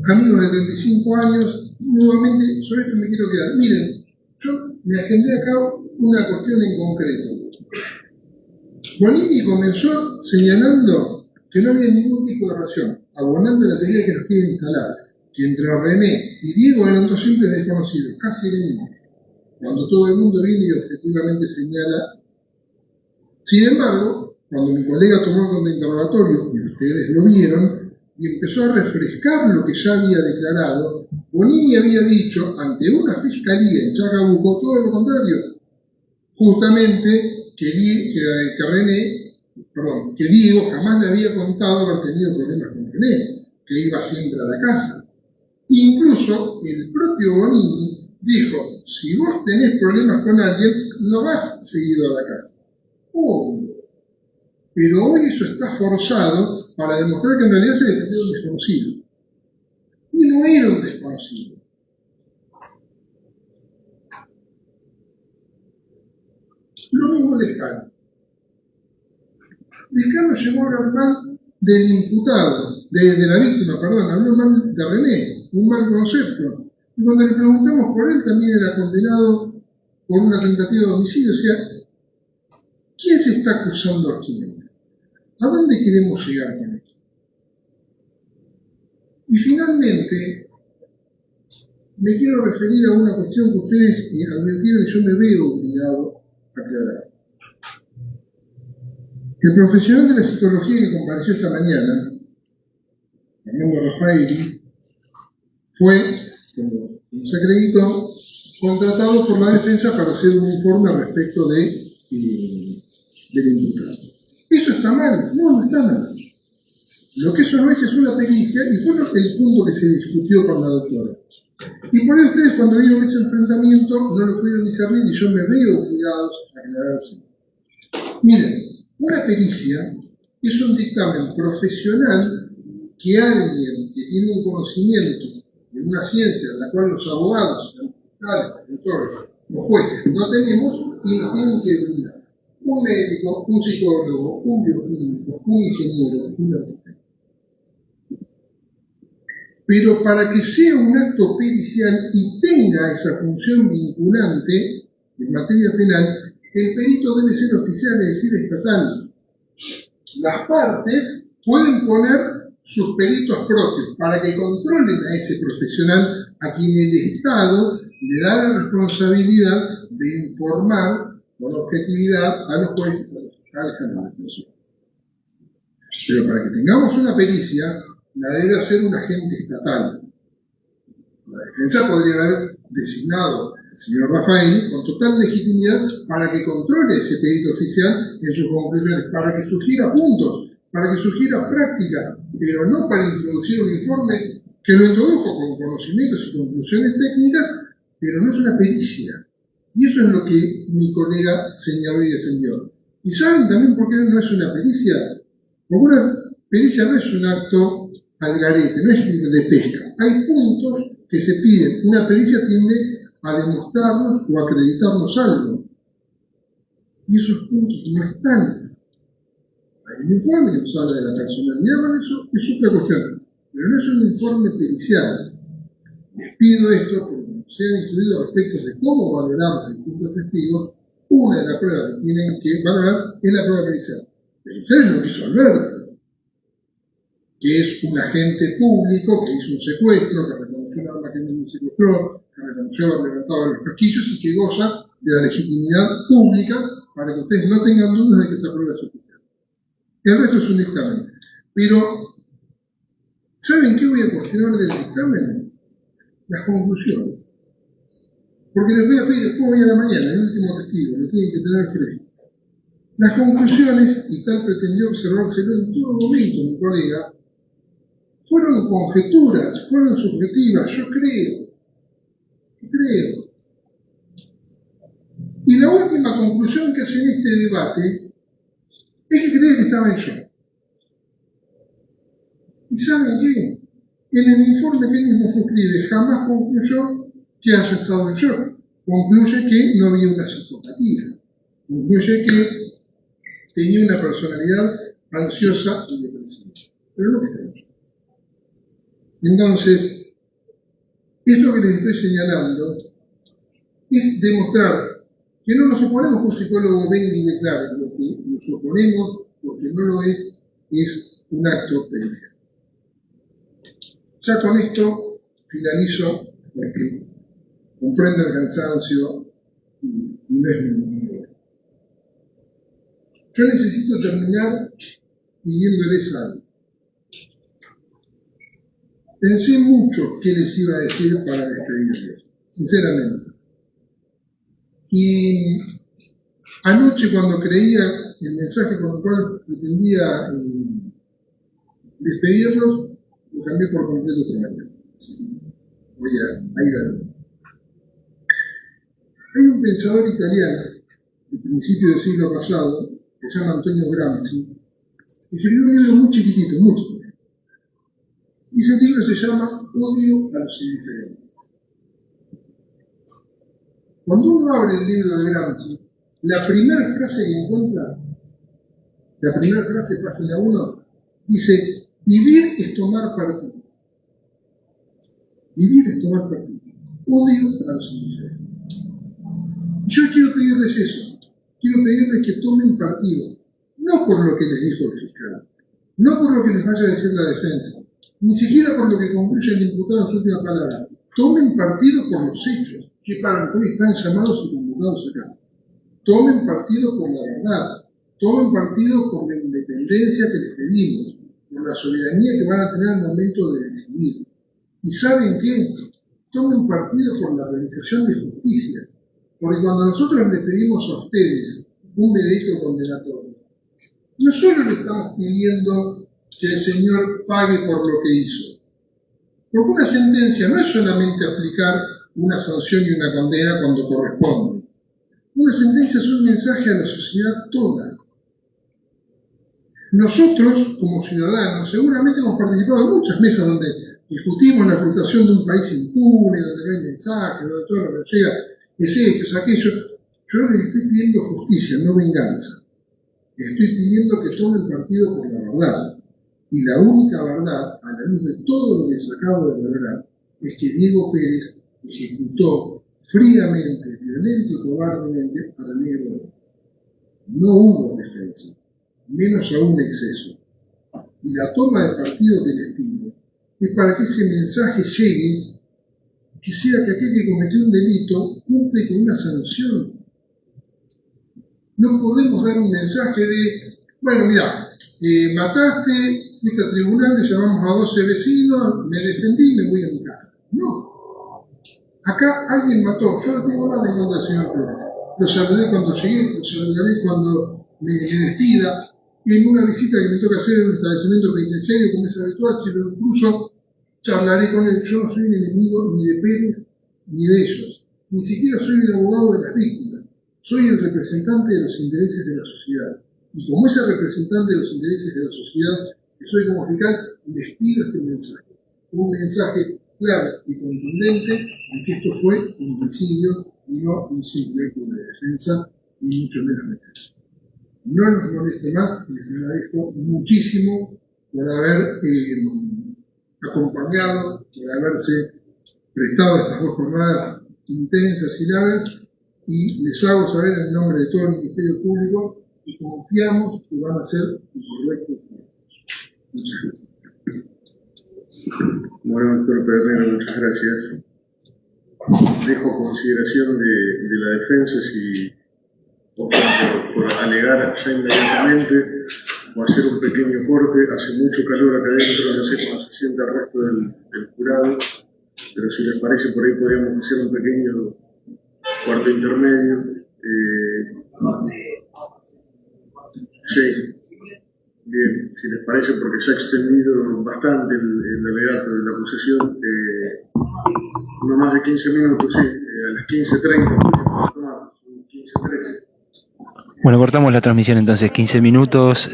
Amigos de 35 años, nuevamente sobre esto me quiero quedar. Miren, yo me agendé acá una cuestión en concreto. Bonini comenzó señalando que no había ningún tipo de relación, abonando la teoría que nos quieren instalar, que entre René y Diego eran dos simples desconocidos, casi enemigos, cuando todo el mundo viene y objetivamente señala. Sin embargo, cuando mi colega tomó el interrogatorio, y ustedes lo vieron, y empezó a refrescar lo que ya había declarado, Bonini había dicho ante una fiscalía en Chacabuco todo lo contrario. Justamente que Diego jamás le había contado haber tenido problemas con René, que iba siempre a la casa. Incluso el propio Bonini dijo, si vos tenés problemas con alguien, no vas seguido a la casa. Obvio. Pero hoy eso está forzado para demostrar que en realidad se defendió de un desconocido. Y no era un desconocido. Lo mismo Lescano. Lescano llegó a hablar mal del imputado, de la víctima, perdón, habló mal de René, un mal concepto. Y cuando le preguntamos por él, también era condenado por una tentativa de homicidio. O sea, ¿quién se está acusando a quién? ¿A dónde queremos llegar con esto? Y finalmente, me quiero referir a una cuestión que ustedes advirtieron y yo me veo obligado a aclarar. El profesional de la psicología que compareció esta mañana, Fernando Rafaeli, fue, como se acreditó, contratado por la defensa para hacer un informe al respecto del imputado. ¿Eso está mal? No, no está mal. Lo que eso no es una pericia, y fue el punto que se discutió con la doctora. Y por eso ustedes cuando vieron ese enfrentamiento no lo pudieron discernir y yo me veo obligados a aclararse. Miren, una pericia es un dictamen profesional que alguien que tiene un conocimiento de una ciencia en la cual los abogados, los fiscales, los jueces no tenemos y nos tienen que brindar. Un médico, un psicólogo, un bioquímico, un ingeniero, un arquitecto. Pero para que sea un acto pericial y tenga esa función vinculante en materia penal, el perito debe ser oficial, es decir, estatal. Las partes pueden poner sus peritos propios para que controlen a ese profesional a quien el Estado le da la responsabilidad de informar con objetividad a los jueces, a los fiscales, a los defensores. Pero para que tengamos una pericia, la debe hacer un agente estatal. La defensa podría haber designado al señor Raffaelli con total legitimidad para que controle ese perito oficial en sus conclusiones, para que surgiera puntos, para que surgiera práctica, pero no para introducir un informe que lo introdujo con conocimientos y conclusiones técnicas, pero no es una pericia. Y eso es lo que mi colega señaló y defendió. ¿Y saben también por qué no es una pericia? Porque una pericia no es un acto al garete, no es de pesca. Hay puntos que se piden. Una pericia tiende a demostrarnos o acreditarnos algo. Y esos puntos no están. Hay un informe que nos habla de la personalidad, bueno, eso es otra cuestión. Pero no es un informe pericial. Les pido esto porque se han incluido aspectos de cómo valorar los distintos testigos. Una de las pruebas que tienen que valorar es la prueba pericial. Pericial es lo que hizo Alberto, que es un agente público que hizo un secuestro, que reconoció un arma que no secuestró, que reconoció haber levantado los casquillos y que goza de la legitimidad pública para que ustedes no tengan dudas de que esa prueba es oficial. El resto es un dictamen. Pero, ¿saben qué voy a cuestionar del dictamen? Las conclusiones. Porque les voy a pedir después, hoy a la mañana, el último testigo, lo tienen que tener fresco. Las conclusiones, y tal pretendió observárselo en todo momento mi colega, fueron conjeturas, fueron subjetivas, yo creo. Y la última conclusión que hace en este debate es que cree que estaba en shock. ¿Y saben qué? En el informe que él mismo suscribe jamás concluyó que haya estado en shock. Concluye que no había una psicopatía. Concluye que tenía una personalidad ansiosa y depresiva. Pero no que está en shock. Entonces, esto que les estoy señalando es demostrar que no nos oponemos que un psicólogo venga y declare. Lo que nos oponemos, porque no lo es un acto pericial. Ya con esto finalizo, porque comprendo el cansancio y no es mi idea. Yo necesito terminar pidiéndoles algo. Pensé mucho qué les iba a decir para despedirlos, sinceramente. Y anoche, cuando creía el mensaje con el cual pretendía despedirlos, lo cambié por completo esta mañana. Voy a ir a ver. Hay un pensador italiano, de principio del siglo pasado, que se llama Antonio Gramsci, que escribió un libro muy chiquitito, muy chiquitito. Y ese libro se llama Odio a los indiferentes. Cuando uno abre el libro de Gramsci, la primera frase que encuentra, la primera frase, página 1, dice: vivir es tomar partido. Vivir es tomar partido. Odio a los indiferentes. Yo quiero pedirles eso. Quiero pedirles que tomen partido. No por lo que les dijo el fiscal. No por lo que les vaya a decir la defensa. Ni siquiera por lo que concluye el imputado en su última palabra. Tomen partido por los hechos, que para lo que están llamados y convocados acá. Tomen partido por la verdad. Tomen partido por la independencia que les pedimos, por la soberanía que van a tener al momento de decidir. ¿Y saben qué? Tomen partido por la realización de justicia. Porque cuando nosotros les pedimos a ustedes un veredicto condenatorio, no solo le estamos pidiendo que el señor pague por lo que hizo. Porque una sentencia no es solamente aplicar una sanción y una condena cuando corresponde. Una sentencia es un mensaje a la sociedad toda. Nosotros, como ciudadanos, seguramente hemos participado en muchas mesas donde discutimos la frustración de un país impune, donde no hay mensajes, donde todo lo que llega es esto, es aquello. Yo les estoy pidiendo justicia, no venganza. Les estoy pidiendo que tomen partido por la verdad. Y la única verdad, a la luz de todo lo que les acabo de valorar, es que Diego Pérez ejecutó fríamente, violenta y cobardemente a René Guerrero. No hubo defensa, menos aún exceso. Y la toma de partido que les pido es para que ese mensaje llegue, que sea que aquel que cometió un delito cumple con una sanción. No podemos dar un mensaje de, bueno, mira, mataste, fuiste al tribunal, le llamamos a 12 vecinos, me defendí y me voy a mi casa. No. Acá alguien mató, yo no tengo nada en contra del señor Pérez. Lo saludé cuando llegué, lo saludaré cuando me despida. En una visita que me toca hacer en un establecimiento penitenciario, como es habitual, si lo incluso charlaré con él. Yo no soy un enemigo ni de Pérez ni de ellos. Ni siquiera soy el abogado de las víctimas. Soy el representante de los intereses de la sociedad. Y como ese representante de los intereses de la sociedad, que soy como fiscal, les pido este mensaje. Un mensaje claro y contundente de que esto fue un homicidio y no un simple acto de defensa, ni mucho menos de defensa. No nos moleste más, les agradezco muchísimo por haber acompañado, por haberse prestado a estas 2 jornadas intensas y largas, y les hago saber en nombre de todo el Ministerio Público que confiamos que van a ser correctos. Muchas gracias. Bueno, doctor Pedernero, muchas gracias. Dejo consideración de la defensa si optan por alegar ya inmediatamente o hacer un pequeño corte. Hace mucho calor acá adentro, no sé cómo se siente el resto del jurado, pero si les parece por ahí podríamos hacer un pequeño cuarto intermedio. Sí. Bien, si les parece, porque se ha extendido bastante el alegato de la acusación, no más de 15 minutos, sí, a las 15:30, 15:13. Bueno, cortamos la transmisión entonces, 15 minutos,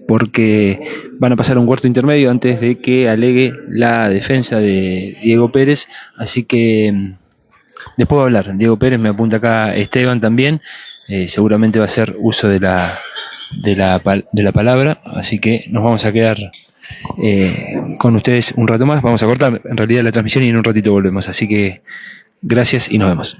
porque van a pasar a un cuarto intermedio antes de que alegue la defensa de Diego Pérez, así que después va a hablar Diego Pérez, me apunta acá Esteban también, seguramente va a hacer uso de la palabra, así que nos vamos a quedar con ustedes un rato más, vamos a cortar en realidad la transmisión y en un ratito volvemos, así que gracias y nos vemos.